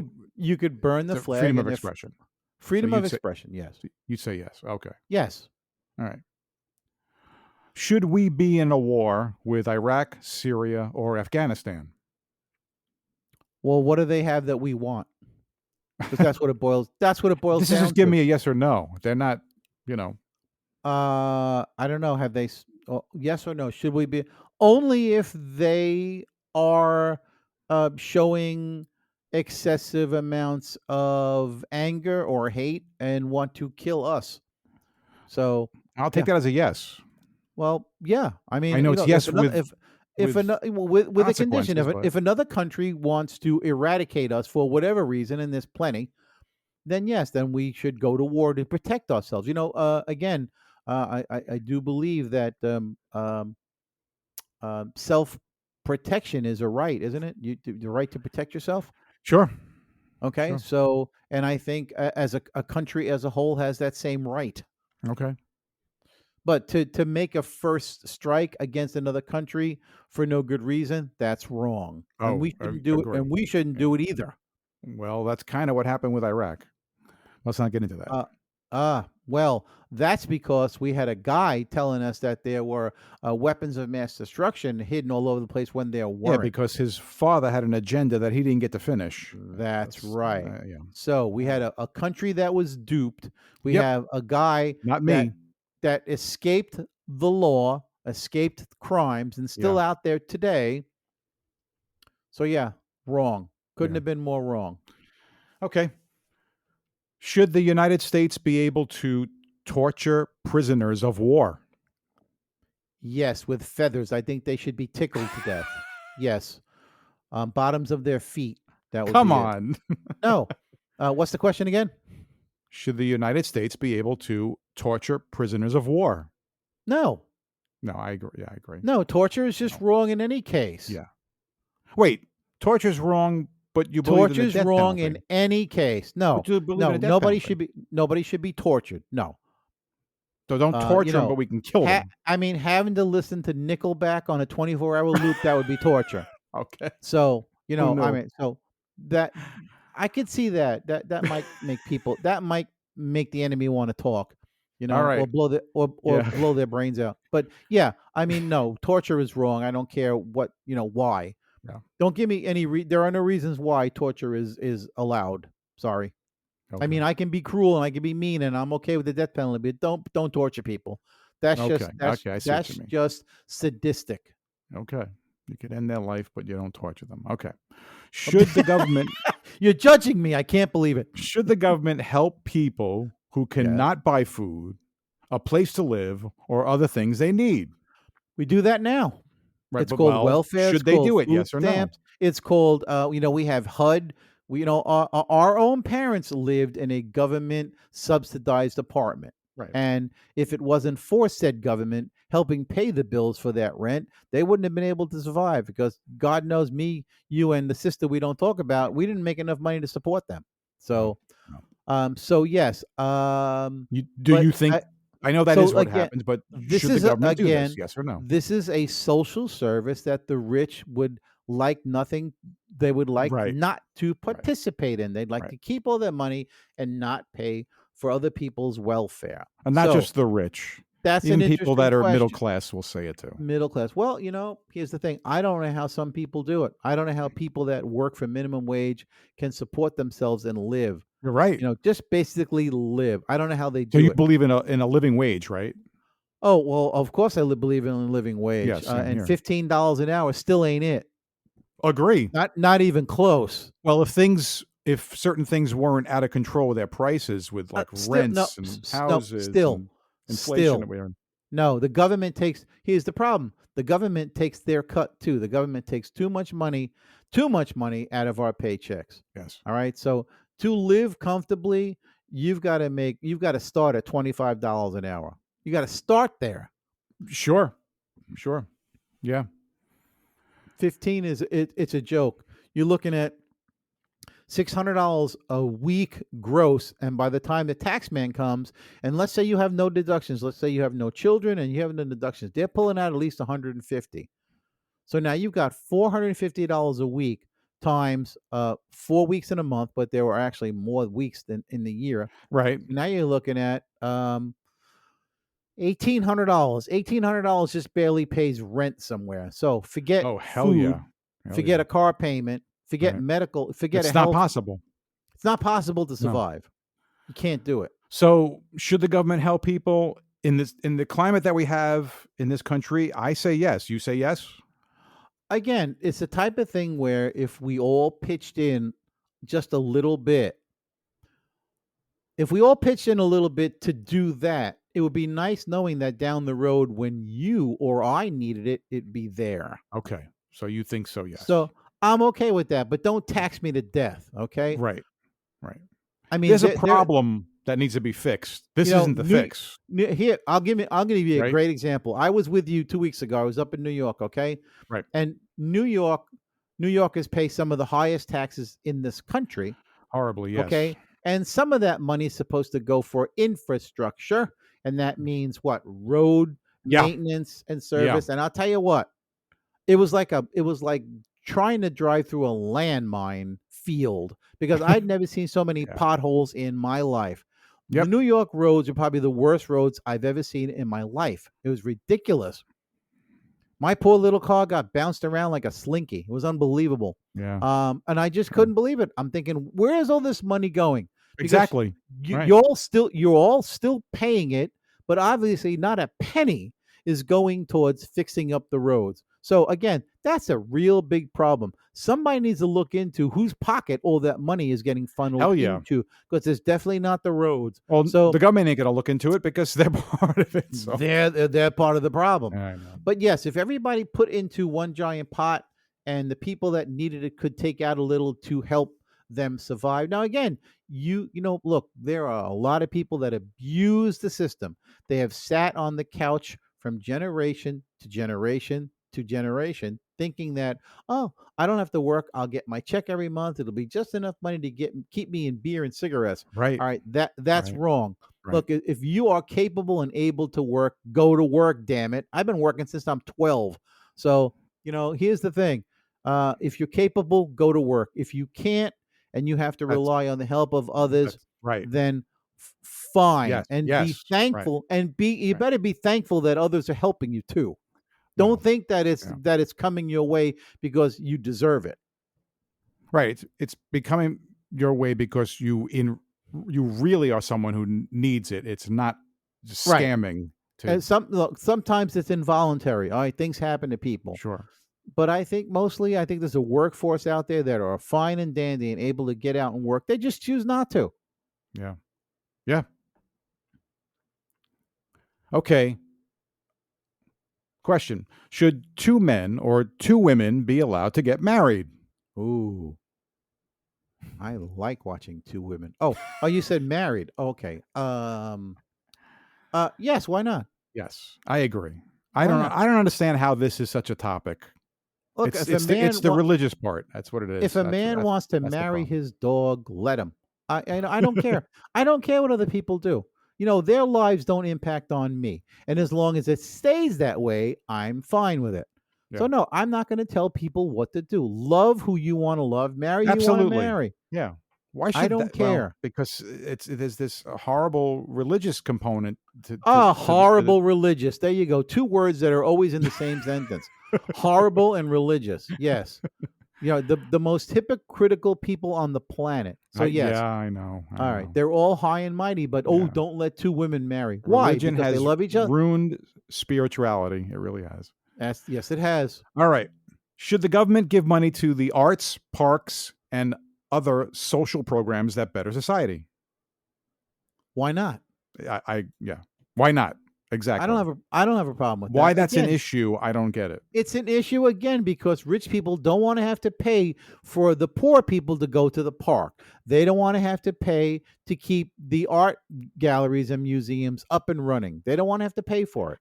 could burn the It's a flag freedom of and if expression. So freedom of expression. Yes, you'd say yes. Okay. yes. All right. Should we be in a war with Iraq, Syria, or Afghanistan? Well, what do they have that we want? Because that's what it boils. That's what it boils This is down just give to. me a yes or no. They're not, you know. I don't know. Have they? Yes or no? Should we be only if they are showing excessive amounts of anger or hate and want to kill us? So I'll yeah. take that as a yes. Well, yeah. I mean, I know it's yes if with with a condition, consequences, but if another country wants to eradicate us for whatever reason, and there's plenty, then yes, then we should go to war to protect ourselves. Again, I do believe that self protection is a right, isn't it? The right to protect yourself. sure, Okay, sure, so and I think as a country as a whole has that same right. okay. But to make a first strike against another country for no good reason, that's wrong, and Oh, we shouldn't do it. agree. And we shouldn't Yeah. do it either. Well, that's kind of what happened with Iraq. Let's not get into that. Well, that's because we had a guy telling us that there were weapons of mass destruction hidden all over the place when there Yeah, weren't. because his father had an agenda that he didn't get to finish. That's right. Yeah. So we had a country that was duped. We Yep. have a guy Not that me. that escaped the law, escaped crimes, and still Yeah. out there today. So yeah, wrong. Couldn't Yeah. have been more wrong. Okay. Should the United States be able to torture prisoners of war? Yes, with feathers. I think they should be tickled to death. Yes. Bottoms of their feet. That would Come be it. on. No. What's the question again? Should the United States be able to torture prisoners of war? No. No, I agree. Yeah, I agree. No, torture is just wrong in any case. Yeah. Wait, torture's wrong, but you believe in the Torture's death wrong penalty. in any case. No. But you believe No, in a death nobody penalty. should be tortured. No. So don't You torture them, know, but we can kill them. I mean, having to listen to Nickelback on a 24-hour loop, that would be torture. Okay. So, Who I knew? mean, so that I could see that might make the enemy want to talk, All right. or blow Yeah. blow their brains out. But yeah, I mean, no, torture is wrong. I don't care what, why. Yeah. Don't give me any there are no reasons why torture is allowed. Sorry. Okay. I mean, I can be cruel and I can be mean and I'm okay with the death penalty, but don't torture people. That's Okay. just that's Okay, I see what that's you mean. just sadistic. Okay. You could end their life, but you don't torture them. Okay. Should the government You're judging me. I can't believe it. should the government help people who cannot buy food, a place to live, or other things they need? We do that now. Right. It's But, called well, welfare. should It's they called do it? food Yes or no? stamps. It's called, we have HUD. Our own parents lived in a government subsidized apartment. Right. And if it wasn't for said government helping pay the bills for that rent, they wouldn't have been able to survive because God knows me, you, and the sister we don't talk about, we didn't make enough money to support them. So, No. so yes. Do but you think I know that So is what again, happens, but this should the is government do this? again, Yes or no? this is a social service that the rich would like nothing. They would like Right, not to right, participate in. They'd like right. to keep all their money and not pay for other people's welfare. And not So just the rich. that's an Even people interesting that are middle question. class will say it too. Middle class. Well, here's the thing. I don't know how some people do it. I don't know how people that work for minimum wage can support themselves and live. You're right. Just basically live. I don't know how they So do you it. believe in a living wage, right? Oh, well, of course I believe in a living Yeah, wage, same and here. $15 an hour still ain't it. Agree. Not even close. Well, if certain things weren't out of control with their prices with like Still no, rents and houses still, and inflation that still. we are No, the government takes here's the problem. The government takes their cut too. The government takes too much money out of our paychecks. yes. All right. So to live comfortably, you've got to start at $25 an hour. You got to start there. Sure. Sure. Yeah. 15 it's a joke. You're looking at $600 a week gross, and by the time the tax man comes, and let's say you have no deductions, let's say you have no children and you have no deductions, they're pulling out at least 150. So now you've got $450 a week times 4 weeks in a month, but there were actually more weeks than in the year. Right. Now you're looking at $1,800. $1,800 just barely pays rent somewhere. So forget Oh, hell food, yeah. Hell forget yeah. a car payment, forget Right. medical, forget a It's not health. possible. It's not possible to No. survive. You can't do it. So, should the government help people in the climate that we have in this country? I say yes. You say yes? Again, it's the type of thing where if we all pitched in just a little bit, if we all pitched in a little bit to do that, it would be nice knowing that down the road when you or I needed it, it'd be there. Okay. So you think so, yes. So I'm okay with that, but don't tax me to death. Okay. Right. Right. I mean, There's a there, problem that needs to be fixed. This isn't the fix. Here, I'll give you a Right. great example. I was with you 2 weeks ago. I was up in New York, okay? Right. And New Yorkers pay some of the highest taxes in this country, Horribly, yes. okay? And some of that money is supposed to go for infrastructure, and that means what? Road Yeah. maintenance and service. And I'll tell you what, it was like trying to drive through a landmine field because I'd never seen so many Yeah. potholes in my life. Yep. The New York roads are probably the worst roads I've ever seen in my life. It was ridiculous. My poor little car got bounced around like a slinky. It was unbelievable. Yeah. And I just couldn't believe it. I'm thinking, where is all this money going? Because Exactly. Right. you're all still paying it, but obviously not a penny is going towards fixing up the roads. So again, that's a real big problem. Somebody needs to look into whose pocket all that money is getting funneled Hell yeah. into, because it's definitely not the roads. Well, So the government ain't gonna look into it because they're part of it. So they're part of the problem. I know. But yes, if everybody put into one giant pot and the people that needed it could take out a little to help them survive. Now again, look, there are a lot of people that abuse the system. They have sat on the couch from generation to generation to generation thinking that, oh, I don't have to work, I'll get my check every month, it'll be just enough money to keep me in beer and cigarettes. Right. All right, that's Right. wrong. Right. Look, if you are capable and able to work, go to work, damn it. I've been working since I'm 12. So, here's the thing. If you're capable, go to work. If you can't and you have to That's- rely on the help of others, That's right. then fine. Yes, And be yes, right. thankful and you Right. better be thankful that others are helping you too. Don't No. think that Yeah. it's coming your way because you deserve it. Right. It's becoming your way because you really are someone who needs it. It's not just Right. scamming to And sometimes it's involuntary. All right, things happen to people. sure. But I think there's a workforce out there that are fine and dandy and able to get out and work. They just choose not to. Yeah. Yeah. Okay. Question. Should 2 men or 2 women be allowed to get married? Ooh. I like watching 2 women. Oh, you said married. Okay. Yes, why not? Yes, I agree. I Why don't not? I don't understand how this is such a topic. Look, It's if a man it's the wa- religious part. That's what it is. if a man wants to that's the marry problem. his dog, let him. I don't care. I don't care what other people do. their lives don't impact on me. And as long as it stays that way, I'm fine with it. So Yeah. no, I'm not going to tell people what to do. Love who you want to love, marry who you want to Absolutely. marry. Yeah. Why I should don't that? Well, care. because there's this horrible religious component Ah, to the horrible religious. There you go. Two words that are always in the same sentence. Horrible and religious. Yes. The most hypocritical people on the planet. So yes. yeah, I know. I All right. know. They're all high and mighty, but Yeah. don't let two women marry. Why? Religion Because they has love each other? ruined spirituality. It really has. Yes, it has. All right. Should the government give money to the arts, parks, and other social programs that better society? Why not? Yeah. Why not? Exactly. I don't have a problem with Why that. that's an Again, issue, I don't get it. it's an issue again because rich people don't want to have to pay for the poor people to go to the park. They don't want to have to pay to keep the art galleries and museums up and running. They don't want to have to pay for it.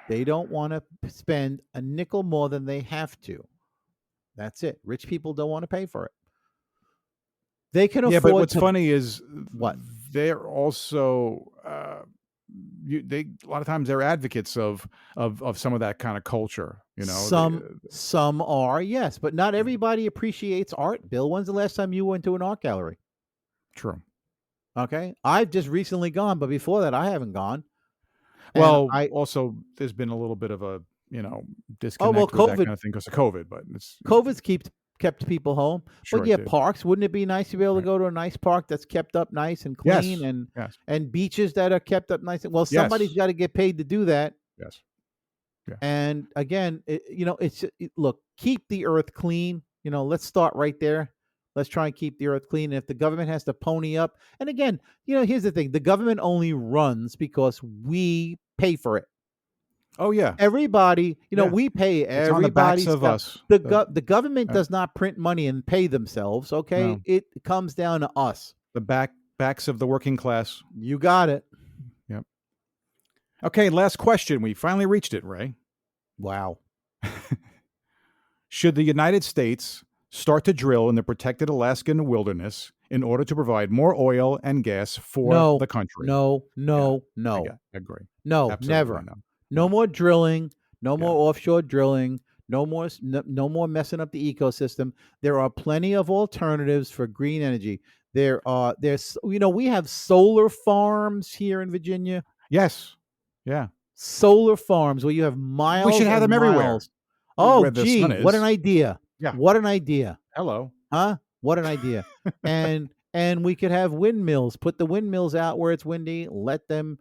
They don't want to spend a nickel more than they have to. That's it. Rich people don't want to pay for it. They can Yeah, afford but what's to funny is what? they're also a lot of times they're advocates of some of that kind of culture. Some are, yes, but not everybody appreciates art. Bill, when's the last time you went to an art gallery? True. Okay, I've just recently gone, but before that, I haven't gone. And Well, I also there's been a little bit of a well, disconnect with that kind of thing because of COVID, but it's COVID's kept people home. sure But it yeah, did. parks. Wouldn't it be nice to be able to Right. go to a nice park that's kept up nice and Yes. clean, Yes. and beaches that are kept up nice? Well, somebody's Yes. got to get paid to do that. Yes. Yeah. And again, look, keep the earth clean. Let's start right there. Let's try and keep the earth clean. And if the government has to pony up, and again, here's the thing: the government only runs because we pay for it. Oh yeah. Everybody, Yeah. we pay It's on the backs everybody's of stuff. us. The government uh, does not print money and pay themselves. Okay, No. it comes down to us. The backs of the working class. You got it. Yep. Okay, last question. We finally reached it, Ray. Wow. Should the United States start to drill in the protected Alaskan wilderness in order to provide more oil and gas for the country? No. I agree. No, Absolutely never. no. No more drilling. No Yeah. more offshore drilling. No more messing up the ecosystem. There are plenty of alternatives for green energy. There's we have solar farms here in Virginia. Yes. Yeah. Solar farms where you have miles. We should have and them everywhere. miles. Oh, Where the gee, sun what an is. idea! Yeah. What an idea! Hello. Huh? What an idea! and we could have windmills. Put the windmills out where it's windy. Let them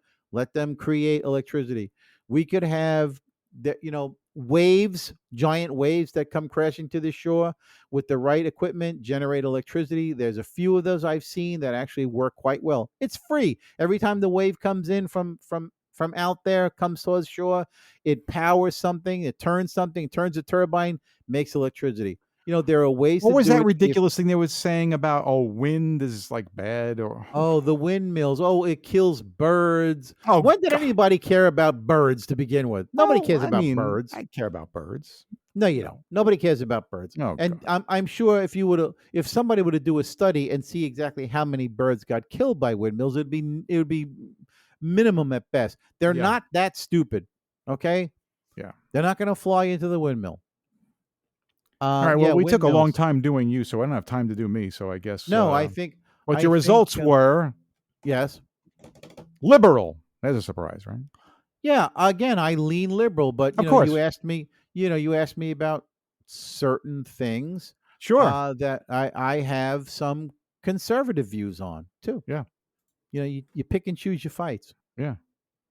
create electricity. We could have waves, giant waves that come crashing to the shore with the right equipment, generate electricity. There's a few of those I've seen that actually work quite well. It's free. Every time the wave comes in from out there, comes towards shore, it powers something, it turns a turbine, makes electricity. There are ways What to was do that it ridiculous thing they was saying about wind is like bad or the windmills. Oh, it kills birds. Oh, When did God. anybody care about birds to begin with? Nobody cares about birds. I care about birds. No, you don't. Nobody cares about birds. Oh, And I'm sure if somebody were to do a study and see exactly how many birds got killed by windmills, it would be minimum at best. They're Yeah. not that stupid. Okay? Yeah. They're not going to fly into the windmill. All right. Well, yeah, we took a long windmills. time doing you, so I don't have time to do me. So I guess No, I think But I your think, results were yes. liberal. That's a surprise, right? Yeah, again, I lean liberal, but Of course. you asked me about certain things Sure. that I have some conservative views on too. Yeah. You pick and choose your fights. Yeah.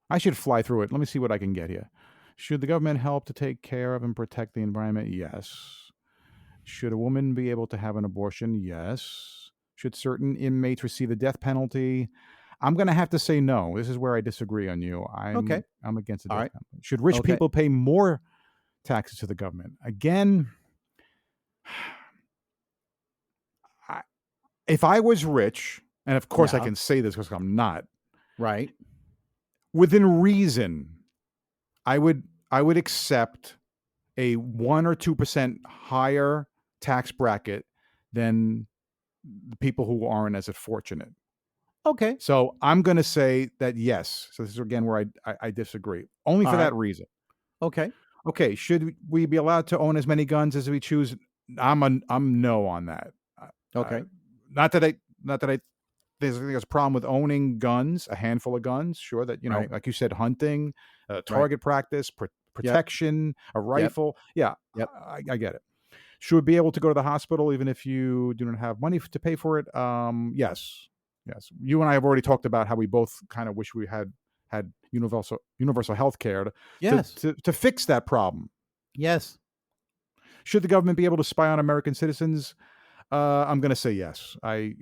I should fly through it. Let me see what I can get here. Should the government help to take care of and protect the environment? Yes. Should a woman be able to have an abortion? Yes. Should certain inmates receive the death penalty? I'm going to have to say no. This is where I disagree on you. Okay. I'm against the All death right. penalty. Should rich Okay. people pay more taxes to the government? Again, if I was rich, and of course I Yeah. can say this because I'm not, Right. within reason, I would accept a 1 or 2% higher tax bracket than the people who aren't as fortunate. Okay. So I'm going to say that yes. So this is again where I disagree, only All for right. that reason. Okay. Okay, should we be allowed to own as many guns as we choose? I'm no on that. Okay. Not that I there's a problem with owning guns, a handful of guns. Sure, that Right. like you said, hunting, Right. target practice, Yep. protection, a rifle. Yeah, Yep. I get it. Should be able to go to the hospital even if you do not have money to pay for it. Yes, yes. You and I have already talked about how we both kind of wish we had universal health care Yes. to fix that problem. Yes. Should the government be able to spy on American citizens? I'm going to say yes. I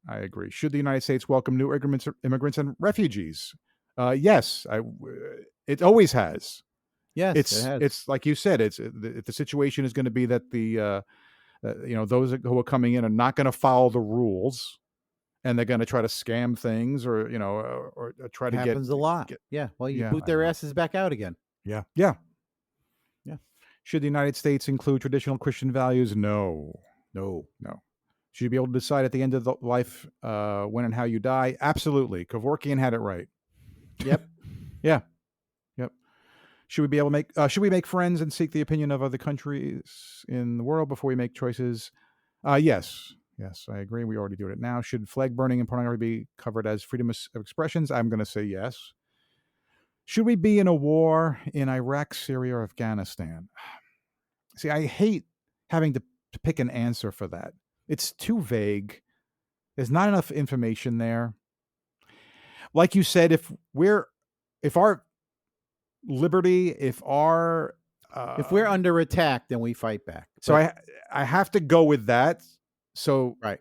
agree. Should the United States welcome new immigrants and refugees? Yes. It always has. Yes. It has. It's like you said. If the situation is going to be that the those who are coming in are not going to follow the rules, and they're going to try to scam things, or or try to Happens a lot. Yeah. Well, you boot their asses back out again. Yeah. Yeah. Should the United States include traditional Christian values? No. Should you be able to decide at the end of the life when and how you die? Absolutely. Kevorkian had it right. Yep. Yep. Should we be able to make? Should we make friends and seek the opinion of other countries in the world before we make choices? Yes. Yes, I agree. We already do it now. Should flag burning and pornography be covered as freedom of expressions? I'm going to say yes. Should we be in a war in Iraq, Syria, or Afghanistan? See, I hate having to pick an answer for that. It's too vague. There's not enough information there. Like you said, if our liberty, if we're under attack, then we fight back. So I have to go with that. So right.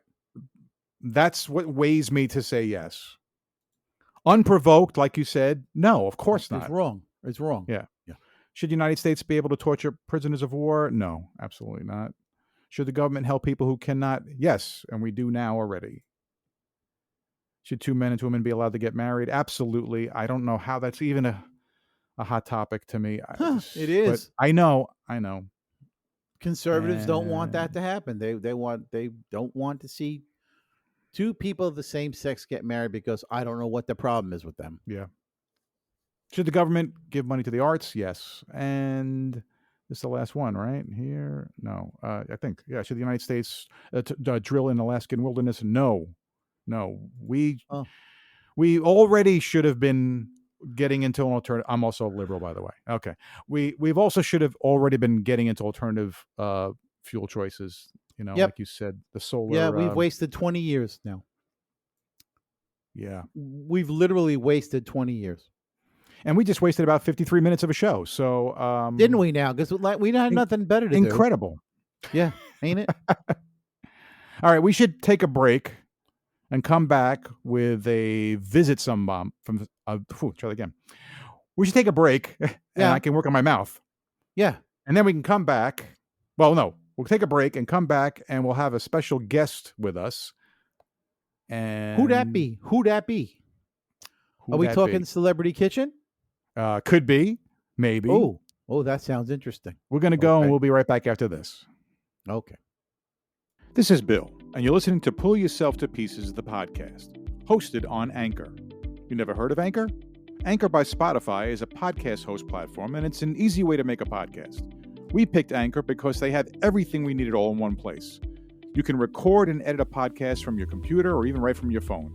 That's what weighs me to say yes. Unprovoked, like you said, no, of course not. It's wrong. Yeah. Should the United States be able to torture prisoners of war? No, absolutely not. Should the government help people who cannot? Yes, and we do now already. Should 2 men and 2 women be allowed to get married? Absolutely. I don't know how that's even a hot topic to me. It is. I know. Conservatives don't want that to happen. They don't want to see two people of the same sex get married because I don't know what the problem is with them. Yeah. Should the government give money to the arts? Yes. And this is the last one, right? Here? No. I think. Yeah. Should the United States drill in Alaskan wilderness? No. We already should have been getting into an alternative. I'm also a liberal, by the way. Okay. We've also should have already been getting into alternative fuel choices. Like you said, the solar. Yeah, we've wasted 20 years now. Yeah. We've literally wasted 20 years. And we just wasted about 53 minutes of a show. So didn't we now? Because we had nothing better to do. Incredible. Yeah, ain't it? All right, we should take a break and come back with a visit some from try that again. We should take a break and I can work on my mouth. Yeah. And then we can come back. Well, no. We'll take a break and come back and we'll have a special guest with us. And who'd that be? Are we talking Celebrity Kitchen? Could be, maybe. Oh, that sounds interesting. We're going to go and we'll be right back after this. Okay. This is Bill, and you're listening to Pull Yourself to Pieces, the podcast, hosted on Anchor. You never heard of Anchor? Anchor by Spotify is a podcast host platform, and it's an easy way to make a podcast. We picked Anchor because they have everything we needed all in one place. You can record and edit a podcast from your computer or even right from your phone.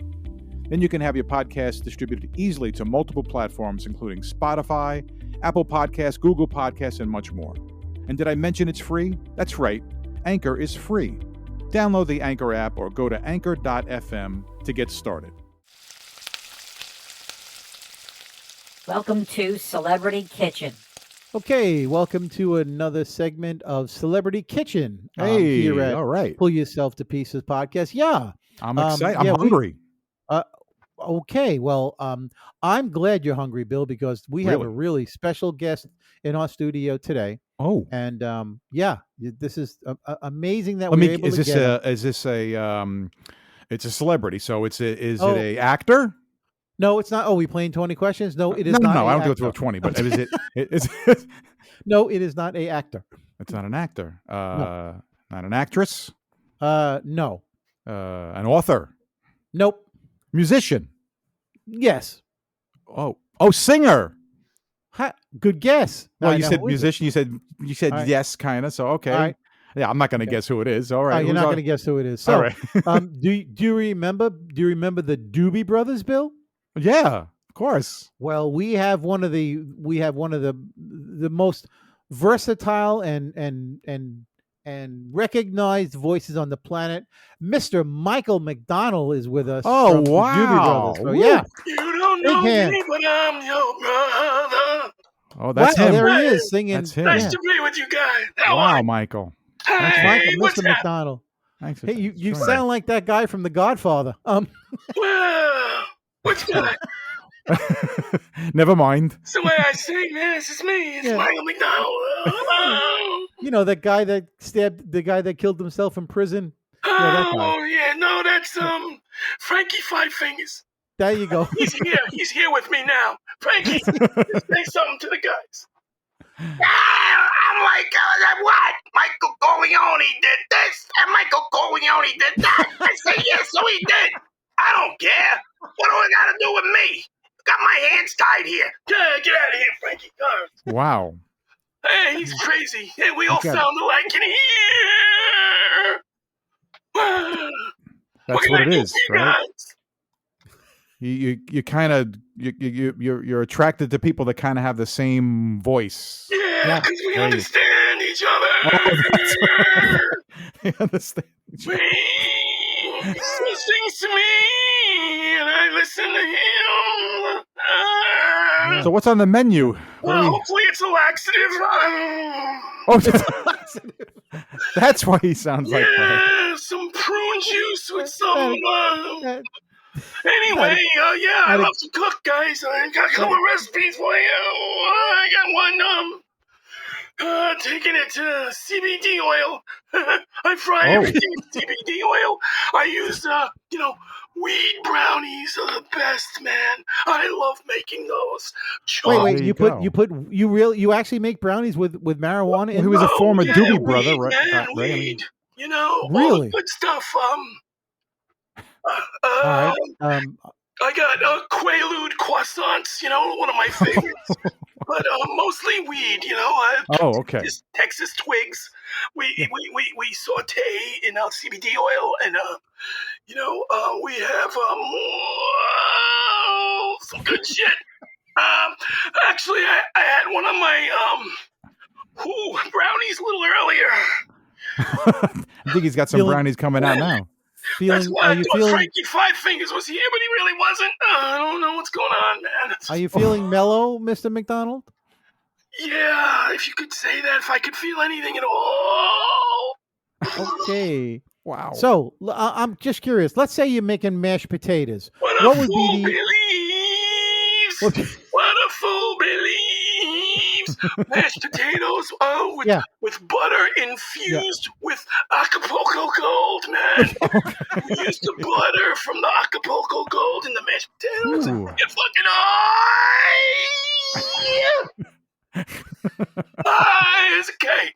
Then you can have your podcast distributed easily to multiple platforms, including Spotify, Apple Podcasts, Google Podcasts, and much more. And did I mention it's free? That's right. Anchor is free. Download the Anchor app or go to anchor.fm to get started. Welcome to Celebrity Kitchen. Okay, welcome to another segment of Celebrity Kitchen. Hey, here at all right. Pull Yourself to Pieces podcast. Yeah. I'm excited. I'm hungry. Okay, well, I'm glad you're hungry, Bill, because we have a really special guest in our studio today. Oh, and this is amazing that we're able to get. Is this a? It's a celebrity, so is it a actor? No, it's not. Oh, we playing 20 questions? No, it is not. No, I don't go through 20, but is it? No, it is not a actor. It's not an actor. No. Not an actress. No. An author. Nope. Musician. Yes. Oh, singer. Good guess. Well, I you know said who is it. musician. You said All right. yes, kind of. So okay. All right. Yeah, I'm not going to Okay. guess who it is. All All right. right, you're who's not on- going to guess who it is. All So, right. do you remember? Do you remember the Doobie Brothers, Bill? Yeah, of course. Well, we have one of the most versatile and recognized voices on the planet. Mr. Michael McDonald is with us. Oh, from the Doobie wow. Brothers. So, Woo. yeah. You don't Big know hand. me, but I'm your brother. Oh, that's Wow, him. there he is singing. That's him. Nice Yeah. to be with you guys. How are Wow, you? Michael. Hey, Michael, what's Mr. happening? McDonald. Thanks for Hey, you joining. sound like that guy from The Godfather. Well, what's good? Never mind. It's the way I sing, man. This is me. It's Yeah. Michael McDonald. Oh, You know, that guy that stabbed the guy that killed himself in prison. that guy. yeah, no, that's Frankie Five Fingers. There you go. He's here. He's here with me now. Frankie, just say something to the guys. I'm like, what? Michael Corleone did this, and Michael Corleone did that. I say, yes, so he did. I don't care. What do I got to do with me? Got my hands tied here. Get out of here, Frankie. Wow. Hey, he's crazy. Hey, we all Okay. sound alike in here. That's what it is, right? Guys? You kind of you're attracted to people that kind of have the same voice. Yeah, because we there you- understand each other. Oh, that's I understand. He sings to me, and I listen to him. So what's on the menu? What Well, are we- hopefully it's a laxative. Oh, that's why he sounds like that. Yeah, some prune juice with some. That- Anyway, yeah, I that- love to cook, guys. I got a couple of recipes for you. I got one. Taking it to CBD oil. I fry everything in CBD oil. I use, weed brownies are the best, man. I love making those. Wait, There you go. you actually make brownies with marijuana in He was a Oh, former yeah, Doobie Brother, weed, right? man, Right? I mean, weed. You know, all Really? the good stuff. All right. I got Quaalude croissants, one of my favorites. But mostly weed, oh, okay. Just Texas twigs. We saute in CBD oil, and we have some good shit. Actually, I had one of my brownies a little earlier. I think he's got some Feeling- brownies coming out now. That's why Are I you thought feeling Frankie Five Fingers was here, but he really wasn't. I don't know what's going on, man. Are you feeling mellow, Mr. McDonald? Yeah, if you could say that, if I could feel anything at all. Okay. Wow. So I'm just curious. Let's say you're making mashed potatoes. What a What would fool be the believes. what, What a fool believes. Mashed potatoes, with butter infused with Acapulco Gold, man. We used the butter from the Acapulco Gold in the mashed potatoes. Ooh. You fucking it's okay.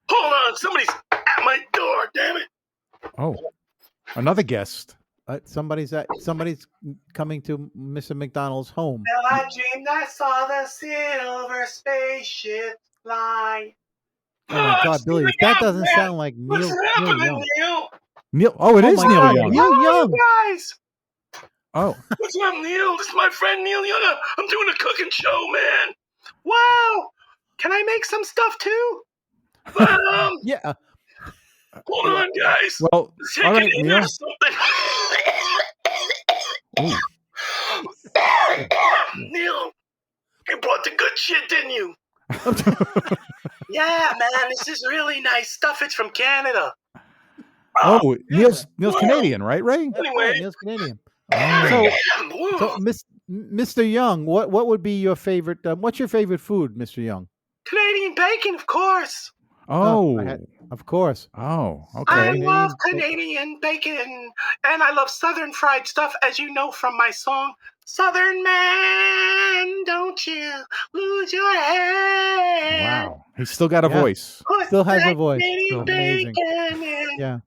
Hold on, somebody's at my door, damn it. Oh, another guest. somebody's coming to Mr. McDonald's home. Well, I dreamed I saw the silver spaceship fly. Oh my God, Billy, that doesn't sound like What's Neil happening, Young. Neil? Neil. Oh, it Oh is my Neil God, Young. Neil Young. Guys, Oh, what's up, Neil? This is my friend Neil Young. I'm doing a cooking show, man. Wow. Can I make some stuff too? Yeah. Hold on, guys. well, Take all right, it in Neil. or something. Ooh. Neil, you brought the good shit, didn't you? Yeah, man, this is really nice stuff. It's from Canada. Oh, Neil's Canadian, right, Ray? Anyway. Neil's Canadian. Oh. So, Mr. Young, what would be your favorite? What's your favorite food, Mr. Young? Canadian bacon, of course. Oh, Of course. oh, I okay. Canadian love bacon. Canadian bacon, and I love Southern fried stuff, as you know from my song, Southern Man, don't you lose your head. Wow, he's still got a Yeah. voice. Put Still has a that voice. Canadian Amazing. bacon in. Yeah.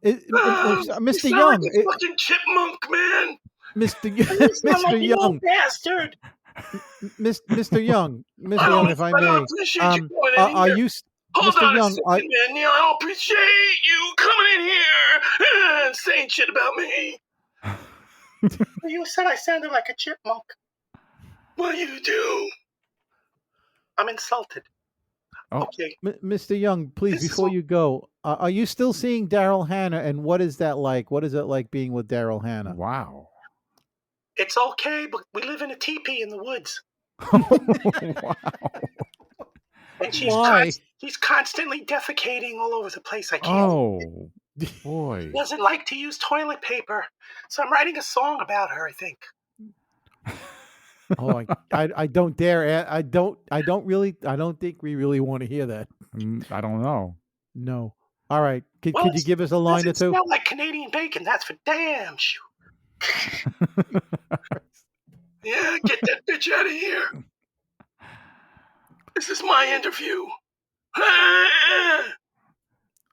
You Mr. sound Young, like a fucking chipmunk, man. Mr. You sound like Mr. an Young, old bastard. Mr. Young, Mr. Oh, Young, if I I don't may, appreciate you going in are here. you, Hold Mr. on a Young? second, man. Neil, I don't appreciate you coming in here and saying shit about me. You said I sounded like a chipmunk. What do? I'm insulted. Oh. Okay. Mr. Young, please, This is before all- you go, are you still seeing Daryl Hannah? And what is that like? What is it like being with Daryl Hannah? Wow. It's okay, but we live in a teepee in the woods. Wow. And Why? he's constantly defecating all over the place. I can't. Oh, boy. He doesn't like to use toilet paper. So I'm writing a song about her, I think. Oh, I don't dare. I don't think we really want to hear that. I don't know. No. All right. Could Well, you give us a line or Doesn't two? smell like Canadian bacon, that's for damn sure. Yeah, get that bitch out of here. This is my interview.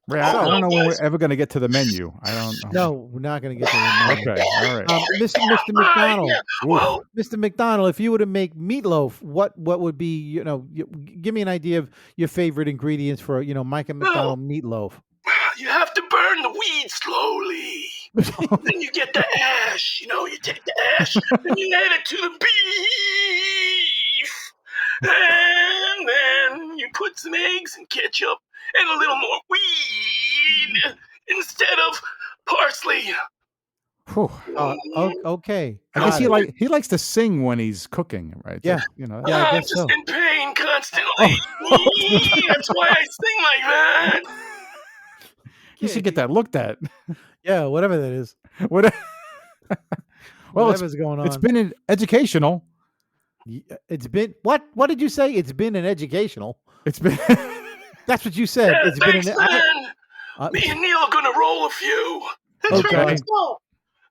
Ray, I Oh, don't know when guys. we're ever going to get to the menu. I don't know. No, we're not going to get to the Okay. All right. Mr. McDonald. Yeah. Well, Mr. McDonald, if you were to make meatloaf, what would be, give me an idea of your favorite ingredients for, Micah McDonald meatloaf. you have to burn the weed slowly. Then you get the ash. You take the ash and you add it to the beef. And then you put some eggs and ketchup and a little more weed instead of parsley. Whew. Okay. I guess got it. he likes to sing when he's cooking, right? Yeah. So, Yeah, I I'm guess just so. in pain constantly. That's why I sing like that. you should get that looked at. Yeah, whatever that is. What? Well, Whatever's going on. it's been educational. It's been what? What did you say? It's been an educational. It's been. That's what you said. Yeah, It's been thanks, an. man. Me and Neil are gonna roll a few. That's Okay. right, let's go. All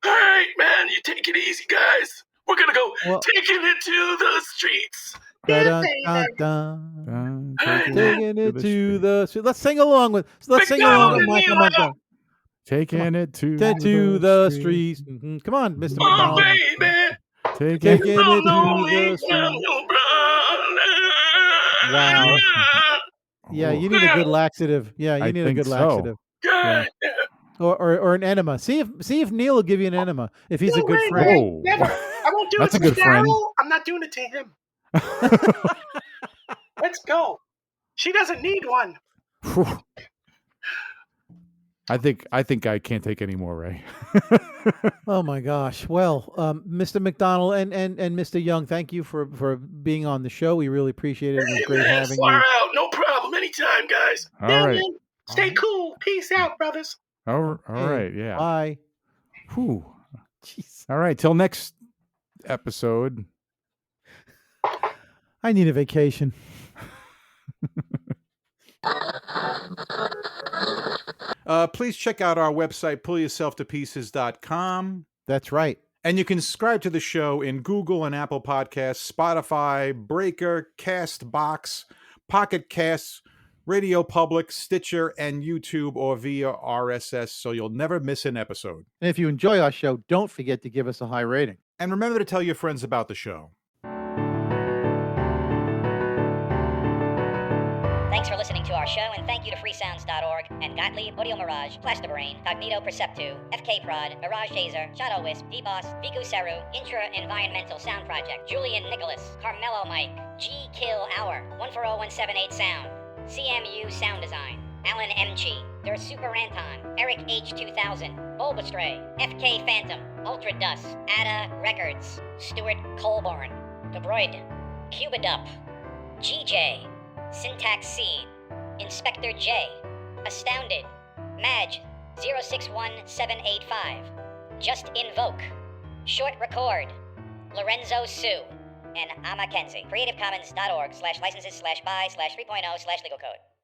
right, man, you take it easy, guys. We're gonna go Well- taking it to the streets. Dun-dun-dun-dun. Hey, Taking it to street. the street. Let's sing along with. Let's sing along with Michael McDonald. Taking it to To the streets. Mhm. Come on, Mr. Oh, McDonald. baby. Taking it. Taking I'm it to lonely, the I'm streets. your brother. Wow. Yeah, you need a good Oh, laxative. Yeah, you I need a think good so. laxative. God. Or an enema. See if Neil will give you an enema if he's a No good way, friend. Whoa. Never. I won't do That's it a to good friend. Daryl. I'm not doing it to him. Let's go. She doesn't need one. Whew. I think I can't take any more, Ray. Oh my gosh. Well, Mr. McDonald and Mr. Young, thank you for being on the show. We really appreciate it. It was Hey, great man, having far you. out. No problem. Anytime, guys. All Yeah, right. man. Stay cool. Peace out, brothers. All Hey, right. Yeah. Bye. Whew. Jeez. All right. Till next episode. I need a vacation. Please check out our website, pullyourselftopieces.com. That's right. And you can subscribe to the show in Google and Apple Podcasts, Spotify, Breaker, Castbox, Pocket Casts, Radio Public, Stitcher, and YouTube, or via RSS, so you'll never miss an episode. And if you enjoy our show, don't forget to give us a high rating. And remember to tell your friends about the show. Thanks for listening to our show, and thank you to freesounds.org and Gottlieb, Audio Mirage, Plasterbrain, Cognito Perceptu, FK Prod, Mirage Hazer, Shadow Wisp, DBoss, Viku Seru, Intra Environmental Sound Project, Julian Nicholas, Carmelo Mike, G Kill Hour, 140178 Sound, CMU Sound Design, Alan Mchi, Der Super Anton, Eric H2000, Bulbastray, FK Phantom, Ultra Dust, Ada Records, Stuart Colborn, DeBroid, Cubidup, GJ, Syntax Seed, Inspector J, Astounded, Madge 061785, Just Invoke, Short Record, Lorenzo Sue, and I'm Mackenzie. CreativeCommons.org/licenses/by/3.0/legal code.